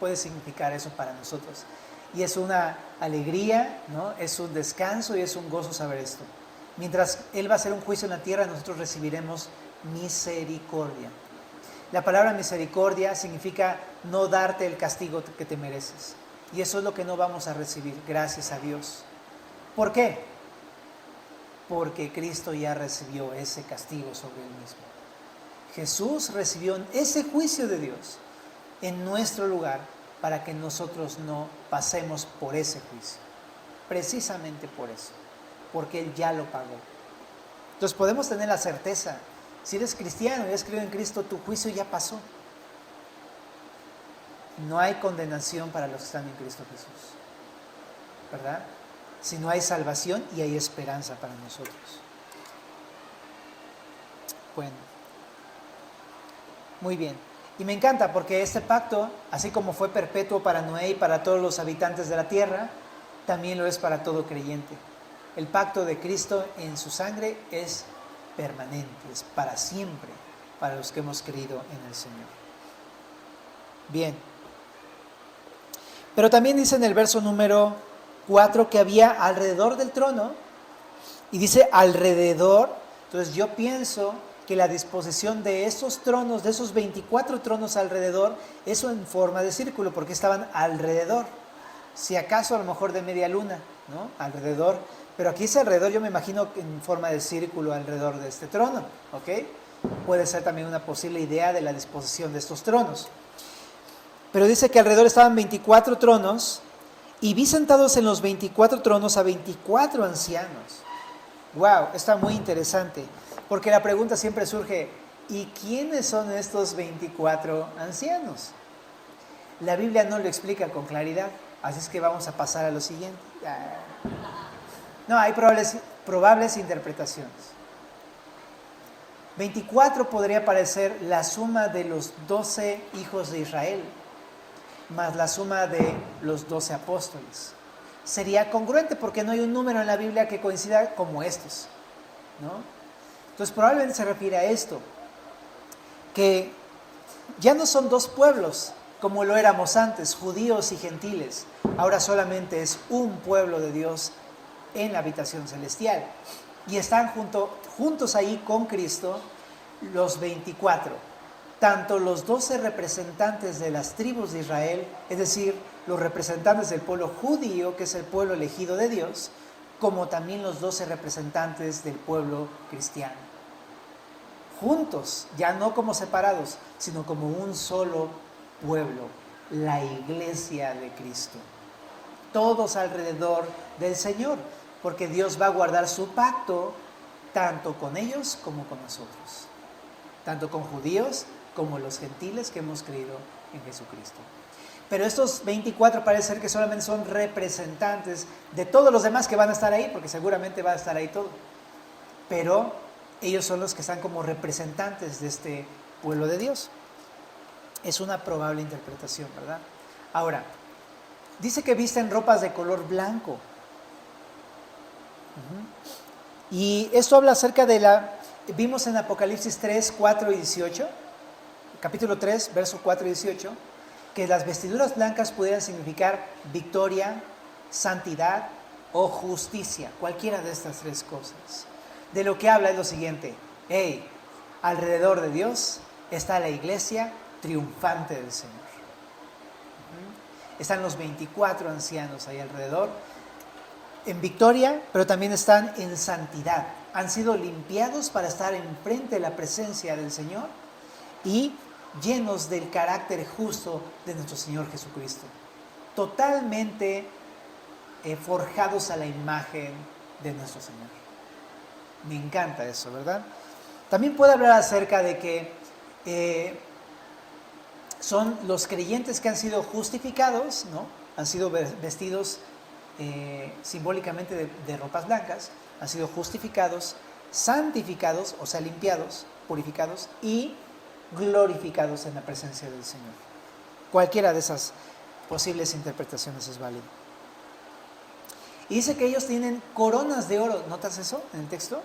Puede significar eso para nosotros. Y es una alegría, ¿no? Es un descanso y es un gozo saber esto. Mientras Él va a hacer un juicio en la tierra, nosotros recibiremos misericordia. La palabra misericordia significa no darte el castigo que te mereces. Y eso es lo que no vamos a recibir, gracias a Dios. ¿Por qué? Porque Cristo ya recibió ese castigo sobre Él mismo. Jesús recibió ese juicio de Dios en nuestro lugar para que nosotros no pasemos por ese juicio. Precisamente por eso, porque Él ya lo pagó. Entonces podemos tener la certeza: si eres cristiano y has creído en Cristo, tu juicio ya pasó. No hay condenación para los que están en Cristo Jesús, ¿verdad? Si no hay salvación y hay esperanza para nosotros. Bueno, muy bien. Y me encanta porque este pacto, así como fue perpetuo para Noé y para todos los habitantes de la tierra, también lo es para todo creyente. El pacto de Cristo en su sangre es permanente, es para siempre, para los que hemos creído en el Señor. Bien. Pero también dice en el verso número 4 que había alrededor del trono, y dice alrededor. Entonces yo pienso que la disposición de esos tronos, de esos 24 tronos alrededor, eso en forma de círculo, porque estaban alrededor. Si acaso a lo mejor de media luna, ¿no? Alrededor. Pero aquí ese alrededor yo me imagino en forma de círculo alrededor de este trono, ¿ok? Puede ser también una posible idea de la disposición de estos tronos. Pero dice que alrededor estaban 24 tronos, y vi sentados en los 24 tronos a 24 ancianos. ¡Wow! Está muy interesante, porque la pregunta siempre surge: ¿y quiénes son estos 24 ancianos? La Biblia no lo explica con claridad, así es que vamos a pasar a lo siguiente. No, hay probables interpretaciones. 24 podría parecer la suma de los 12 hijos de Israel, más la suma de los 12 apóstoles. Sería congruente porque no hay un número en la Biblia que coincida como estos, ¿no? Entonces probablemente se refiere a esto, que ya no son dos pueblos como lo éramos antes, judíos y gentiles. Ahora solamente es un pueblo de Dios en la habitación celestial. Y están juntos ahí con Cristo los 24. Tanto los 12 representantes de las tribus de Israel, es decir, los representantes del pueblo judío, que es el pueblo elegido de Dios, como también los 12 representantes del pueblo cristiano. Juntos, ya no como separados, sino como un solo pueblo, la iglesia de Cristo. Todos alrededor del Señor, porque Dios va a guardar su pacto tanto con ellos como con nosotros, tanto con judíos como los gentiles que hemos creído en Jesucristo. Pero estos 24 parece ser que solamente son representantes de todos los demás que van a estar ahí, porque seguramente va a estar ahí todo. Pero ellos son los que están como representantes de este pueblo de Dios. Es una probable interpretación, ¿verdad? Ahora, dice que visten ropas de color blanco. Y esto habla acerca de vimos en Apocalipsis 3, 4 y 18, capítulo 3, verso 4 y 18, que las vestiduras blancas pudieran significar victoria, santidad o justicia, cualquiera de estas tres cosas. De lo que habla es lo siguiente: hey, alrededor de Dios está la iglesia triunfante del Señor. Están los 24 ancianos ahí alrededor, en victoria, pero también están en santidad. Han sido limpiados para estar enfrente de la presencia del Señor y llenos del carácter justo de nuestro Señor Jesucristo. Totalmente forjados a la imagen de nuestro Señor. Me encanta eso, ¿verdad? También puede hablar acerca de que son los creyentes que han sido justificados, ¿no? Han sido vestidos simbólicamente de ropas blancas, han sido justificados, santificados, o sea, limpiados, purificados y glorificados en la presencia del Señor. Cualquiera de esas posibles interpretaciones es válida. Y dice que ellos tienen coronas de oro. ¿Notas eso en el texto?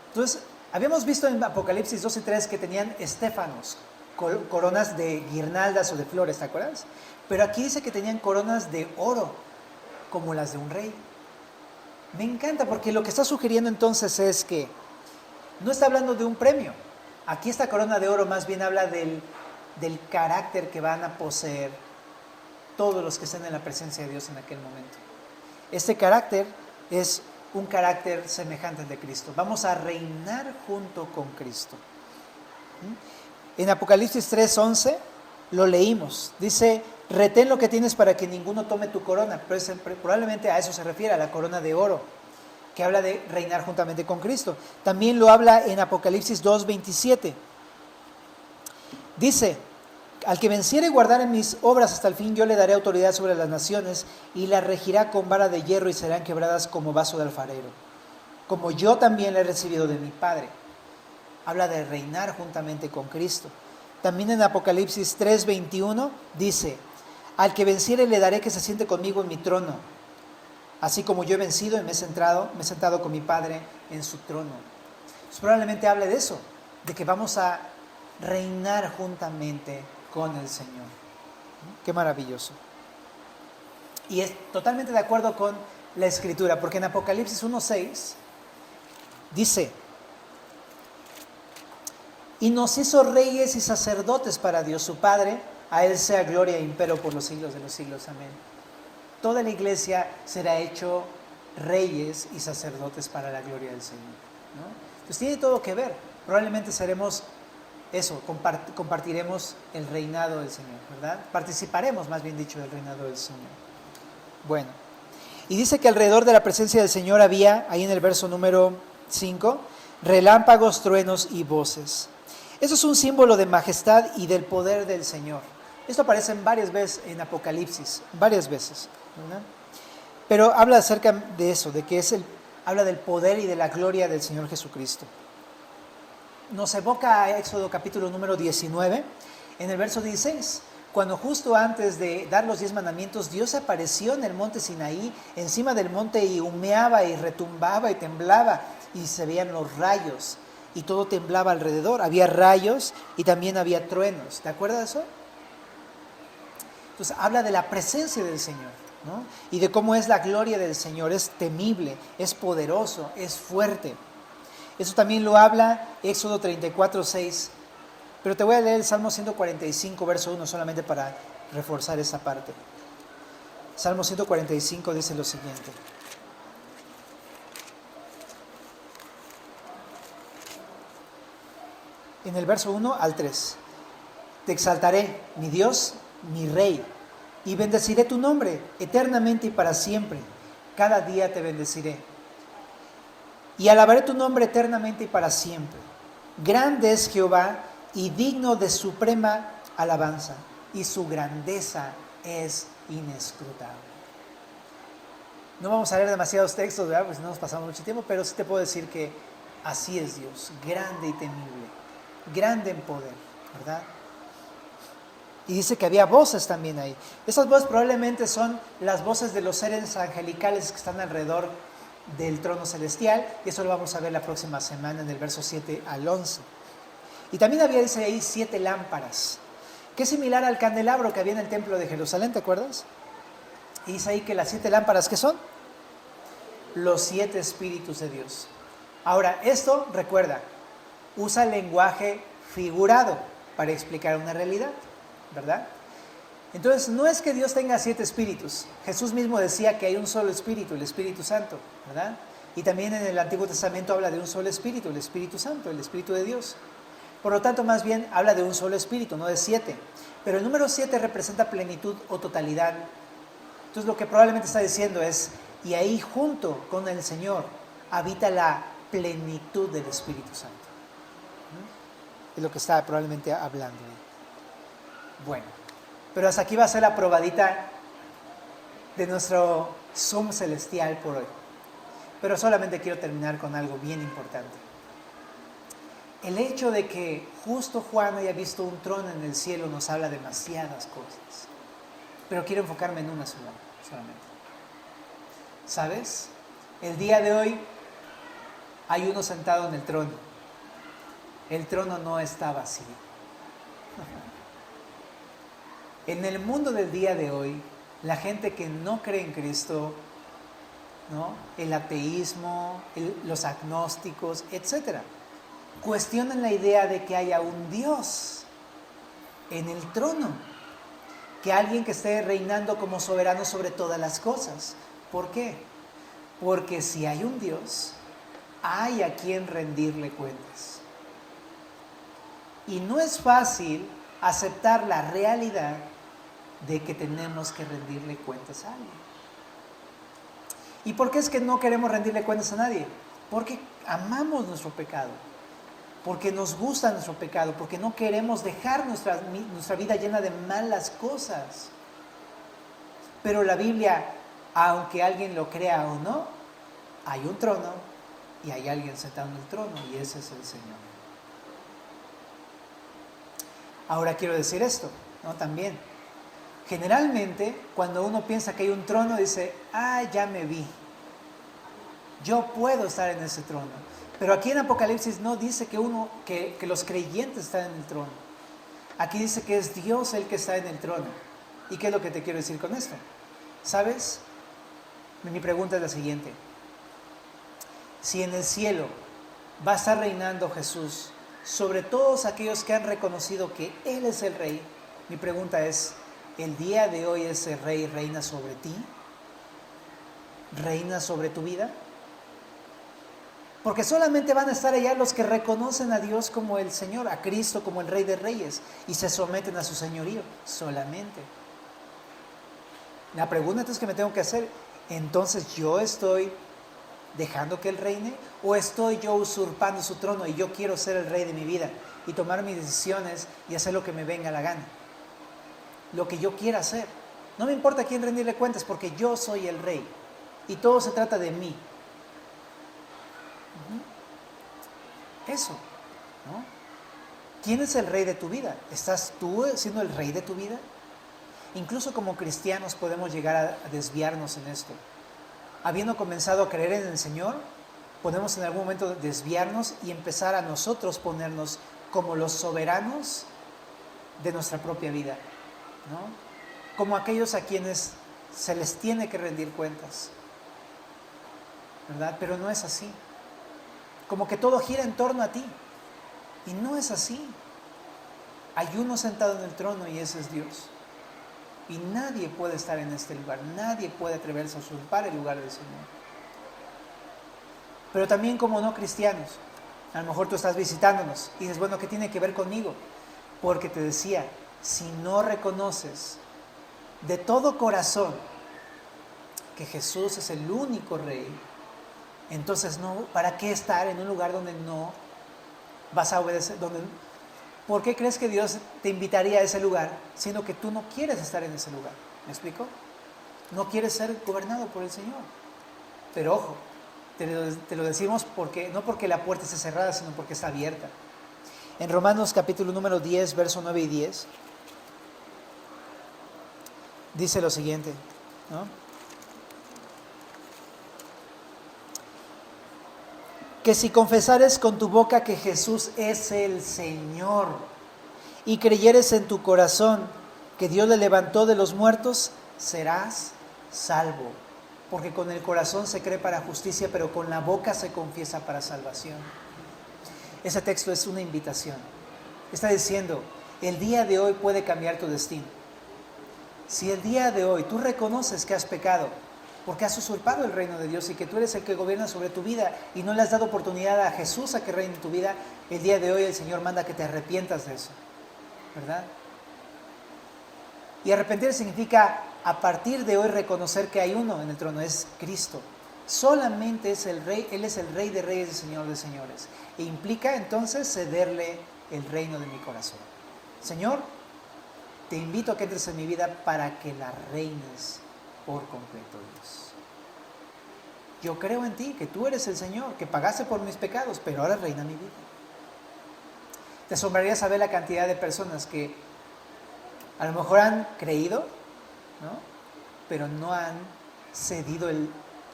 Entonces, habíamos visto en Apocalipsis 2 y 3 que tenían estéfanos, coronas de guirnaldas o de flores, ¿te acuerdas? Pero aquí dice que tenían coronas de oro, como las de un rey. Me encanta, porque lo que está sugiriendo entonces es que no está hablando de un premio. Aquí esta corona de oro más bien habla del carácter que van a poseer todos los que estén en la presencia de Dios en aquel momento. Este carácter es un carácter semejante al de Cristo. Vamos a reinar junto con Cristo. En Apocalipsis 3:11 lo leímos. Dice: retén lo que tienes para que ninguno tome tu corona. Pero probablemente a eso se refiere, a la corona de oro, que habla de reinar juntamente con Cristo. También lo habla en Apocalipsis 2:27. Dice: al que venciere y guardare mis obras hasta el fin, yo le daré autoridad sobre las naciones y las regirá con vara de hierro y serán quebradas como vaso de alfarero, como yo también le he recibido de mi Padre. Habla de reinar juntamente con Cristo. También en Apocalipsis 3:21 dice: al que venciere le daré que se siente conmigo en mi trono, así como yo he vencido y me he sentado con mi Padre en su trono. Entonces, probablemente hable de eso, de que vamos a reinar juntamente con el Señor. Qué maravilloso. Y es totalmente de acuerdo con la Escritura, porque en Apocalipsis 1:6 dice: y nos hizo reyes y sacerdotes para Dios su Padre, a Él sea gloria e imperio por los siglos de los siglos. Amén. Toda la iglesia será hecho reyes y sacerdotes para la gloria del Señor, ¿no? Entonces tiene todo que ver. Probablemente seremos eso, compartiremos el reinado del Señor, ¿verdad? Participaremos, más bien dicho, del reinado del Señor. Bueno, y dice que alrededor de la presencia del Señor había, ahí en el verso número 5, relámpagos, truenos y voces. Eso es un símbolo de majestad y del poder del Señor. Esto aparece varias veces en Apocalipsis, varias veces, ¿verdad? Pero habla acerca de eso, de que habla del poder y de la gloria del Señor Jesucristo. Nos evoca a Éxodo capítulo número 19, en el verso 16, cuando justo antes de dar los 10 mandamientos, Dios apareció en el monte Sinaí, encima del monte, y humeaba y retumbaba y temblaba, y se veían los rayos, y todo temblaba alrededor. Había rayos y también había truenos. ¿Te acuerdas de eso? Entonces habla de la presencia del Señor, ¿no? Y de cómo es la gloria del Señor. Es temible, es poderoso, es fuerte. Eso también lo habla Éxodo 34:6. Pero te voy a leer el Salmo 145, verso 1, solamente para reforzar esa parte. Salmo 145 dice lo siguiente: en el verso 1 al 3. Te exaltaré, mi Dios, mi Rey, y bendeciré tu nombre eternamente y para siempre. Cada día te bendeciré. Y alabaré tu nombre eternamente y para siempre. Grande es Jehová y digno de suprema alabanza, y su grandeza es inescrutable. No vamos a leer demasiados textos, ¿verdad? Pues no nos pasamos mucho tiempo, pero sí te puedo decir que así es Dios, grande y temible, grande en poder, ¿verdad? Y dice que había voces también ahí. Esas voces probablemente son las voces de los seres angelicales que están alrededor del trono celestial, y eso lo vamos a ver la próxima semana en el verso 7 al 11. Y también había, dice ahí, 7 lámparas, que es similar al candelabro que había en el templo de Jerusalén, ¿te acuerdas? Y dice ahí que las 7 lámparas, ¿qué son? Los 7 espíritus de Dios. Ahora, esto, recuerda, usa lenguaje figurado para explicar una realidad, ¿verdad? Entonces, no es que Dios tenga 7 espíritus. Jesús mismo decía que hay un solo espíritu, el Espíritu Santo, ¿verdad? Y también en el Antiguo Testamento habla de un solo espíritu, el Espíritu Santo, el Espíritu de Dios. Por lo tanto, más bien habla de un solo espíritu, no de 7. Pero el número 7 representa plenitud o totalidad. Entonces, lo que probablemente está diciendo es, y ahí junto con el Señor habita la plenitud del Espíritu Santo. Es lo que está probablemente hablando. Bueno, pero hasta aquí va a ser la probadita de nuestro Zoom celestial por hoy. Pero solamente quiero terminar con algo bien importante. El hecho de que justo Juan haya visto un trono en el cielo nos habla demasiadas cosas. Pero quiero enfocarme en una sola, solamente. ¿Sabes? El día de hoy hay uno sentado en el trono. El trono no está vacío. En el mundo del día de hoy, la gente que no cree en Cristo, ¿no? El ateísmo, los agnósticos, etc., cuestionan la idea de que haya un Dios en el trono, que alguien que esté reinando como soberano sobre todas las cosas. ¿Por qué? Porque si hay un Dios, hay a quien rendirle cuentas. Y no es fácil aceptar la realidad de que tenemos que rendirle cuentas a alguien. ¿Y por qué es que no queremos rendirle cuentas a nadie? Porque amamos nuestro pecado, porque nos gusta nuestro pecado, porque no queremos dejar nuestra vida llena de malas cosas. Pero la Biblia, aunque alguien lo crea o no, hay un trono y hay alguien sentado en el trono, y ese es el Señor. Ahora quiero decir esto, ¿no? También, generalmente, cuando uno piensa que hay un trono, dice, ya me vi. Yo puedo estar en ese trono. Pero aquí en Apocalipsis no dice que los creyentes están en el trono. Aquí dice que es Dios el que está en el trono. ¿Y qué es lo que te quiero decir con esto? ¿Sabes? Mi pregunta es la siguiente. Si en el cielo va a estar reinando Jesús sobre todos aquellos que han reconocido que Él es el Rey, mi pregunta es, ¿el día de hoy ese Rey reina sobre ti? ¿Reina sobre tu vida? Porque solamente van a estar allá los que reconocen a Dios como el Señor, a Cristo como el Rey de Reyes, y se someten a su señorío, solamente. La pregunta entonces que me tengo que hacer, entonces ¿yo estoy dejando que Él reine? ¿O estoy yo usurpando su trono y yo quiero ser el Rey de mi vida y tomar mis decisiones y hacer lo que me venga la gana? Lo que yo quiera hacer. No me importa a quién rendirle cuentas, porque yo soy el Rey y todo se trata de mí. Eso, ¿no? ¿Quién es el Rey de tu vida? ¿Estás tú siendo el Rey de tu vida? Incluso como cristianos podemos llegar a desviarnos en esto. Habiendo comenzado a creer en el Señor, podemos en algún momento desviarnos y empezar a nosotros ponernos como los soberanos de nuestra propia vida, ¿no? Como aquellos a quienes se les tiene que rendir cuentas, ¿verdad? Pero no es así. Como que todo gira en torno a ti. Y no es así. Hay uno sentado en el trono y ese es Dios. Y nadie puede estar en este lugar. Nadie puede atreverse a usurpar el lugar del Señor. Pero también como no cristianos, a lo mejor tú estás visitándonos y dices, bueno, ¿qué tiene que ver conmigo? Porque te decía, si no reconoces de todo corazón que Jesús es el único Rey, entonces no, ¿para qué estar en un lugar donde no vas a obedecer? ¿Por qué crees que Dios te invitaría a ese lugar, siendo que tú no quieres estar en ese lugar? ¿Me explico? No quieres ser gobernado por el Señor. Pero ojo, te lo decimos no porque la puerta esté cerrada, sino porque está abierta. En Romanos capítulo número 10, verso 9 y 10, dice lo siguiente, ¿no? Que si confesares con tu boca que Jesús es el Señor y creyeres en tu corazón que Dios le levantó de los muertos, serás salvo. Porque con el corazón se cree para justicia, pero con la boca se confiesa para salvación. Ese texto es una invitación. Está diciendo, el día de hoy puede cambiar tu destino. Si el día de hoy tú reconoces que has pecado, porque has usurpado el reino de Dios y que tú eres el que gobierna sobre tu vida y no le has dado oportunidad a Jesús a que reine en tu vida, el día de hoy el Señor manda que te arrepientas de eso, ¿verdad? Y arrepentir significa a partir de hoy reconocer que hay uno en el trono, es Cristo. Solamente es el Rey, Él es el Rey de reyes y Señor de señores. E implica entonces cederle el reino de mi corazón. Señor, te invito a que entres en mi vida para que la reines por completo, Dios. Yo creo en ti, que tú eres el Señor, que pagaste por mis pecados, pero ahora reina mi vida. Te asombraría saber la cantidad de personas que a lo mejor han creído, ¿no? Pero no han cedido el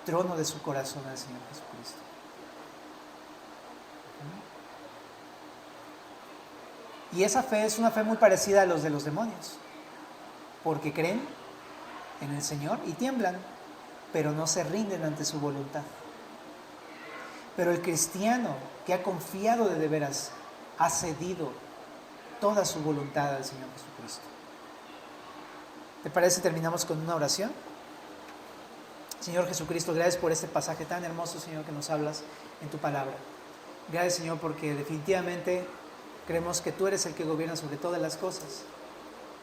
trono de su corazón al Señor Jesucristo. Y esa fe es una fe muy parecida a los de los demonios, porque creen en el Señor y tiemblan, pero no se rinden ante su voluntad. Pero el cristiano que ha confiado de veras, ha cedido toda su voluntad al Señor Jesucristo. ¿Te parece si terminamos con una oración? Señor Jesucristo, gracias por este pasaje tan hermoso, Señor, que nos hablas en tu palabra. Gracias, Señor, porque definitivamente creemos que tú eres el que gobierna sobre todas las cosas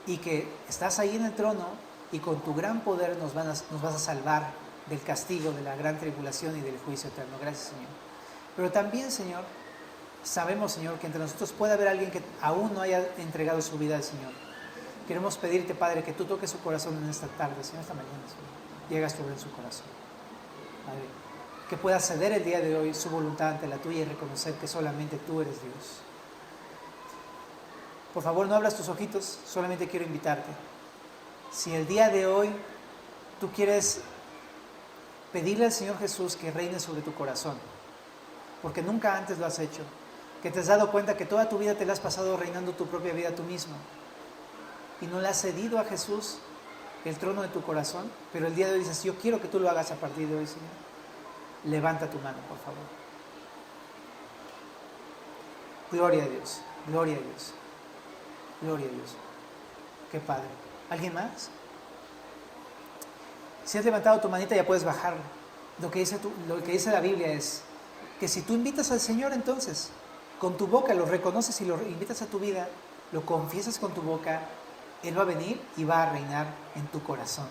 y que estás ahí en el trono y con tu gran poder nos vas a salvar del castigo, de la gran tribulación y del juicio eterno. Gracias, Señor. Pero también, Señor, sabemos, Señor, que entre nosotros puede haber alguien que aún no haya entregado su vida al Señor. Queremos pedirte, Padre, que tú toques su corazón en esta tarde, Señor, esta mañana, Señor. Llegas sobre su corazón. Padre, que pueda ceder el día de hoy su voluntad ante la tuya y reconocer que solamente tú eres Dios. Por favor, no abras tus ojitos, solamente quiero invitarte. Si el día de hoy tú quieres pedirle al Señor Jesús que reine sobre tu corazón, porque nunca antes lo has hecho, que te has dado cuenta que toda tu vida te la has pasado reinando tu propia vida tú mismo y no le has cedido a Jesús el trono de tu corazón, pero el día de hoy dices, yo quiero que tú lo hagas a partir de hoy, Señor. Levanta tu mano, por favor. Gloria a Dios, gloria a Dios, gloria a Dios. Qué padre. ¿Alguien más? Si has levantado tu manita ya puedes bajarla. Lo que dice la Biblia es que si tú invitas al Señor, entonces con tu boca lo reconoces y lo invitas a tu vida, lo confiesas con tu boca, Él va a venir y va a reinar en tu corazón.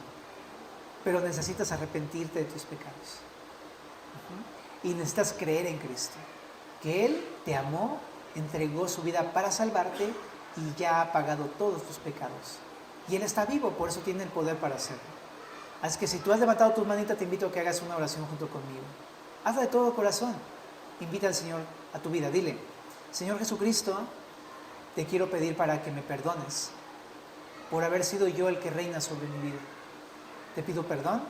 Pero necesitas arrepentirte de tus pecados. Y necesitas creer en Cristo, que Él te amó, entregó su vida para salvarte y ya ha pagado todos tus pecados. Y Él está vivo, por eso tiene el poder para hacerlo. Así que si tú has levantado tu manita, te invito a que hagas una oración junto conmigo. Hazla de todo corazón. Invita al Señor a tu vida. Dile, Señor Jesucristo, te quiero pedir para que me perdones por haber sido yo el que reina sobre mi vida. Te pido perdón,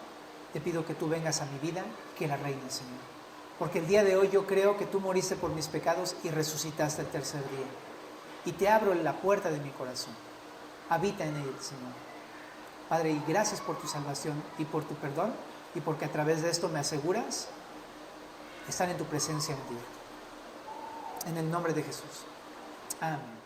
te pido que tú vengas a mi vida, que la reines, Señor. Porque el día de hoy yo creo que tú moriste por mis pecados y resucitaste el tercer día. Y te abro la puerta de mi corazón. Habita en él, Señor. Padre, y gracias por tu salvación y por tu perdón, y porque a través de esto me aseguras estar en tu presencia en ti. En el nombre de Jesús. Amén.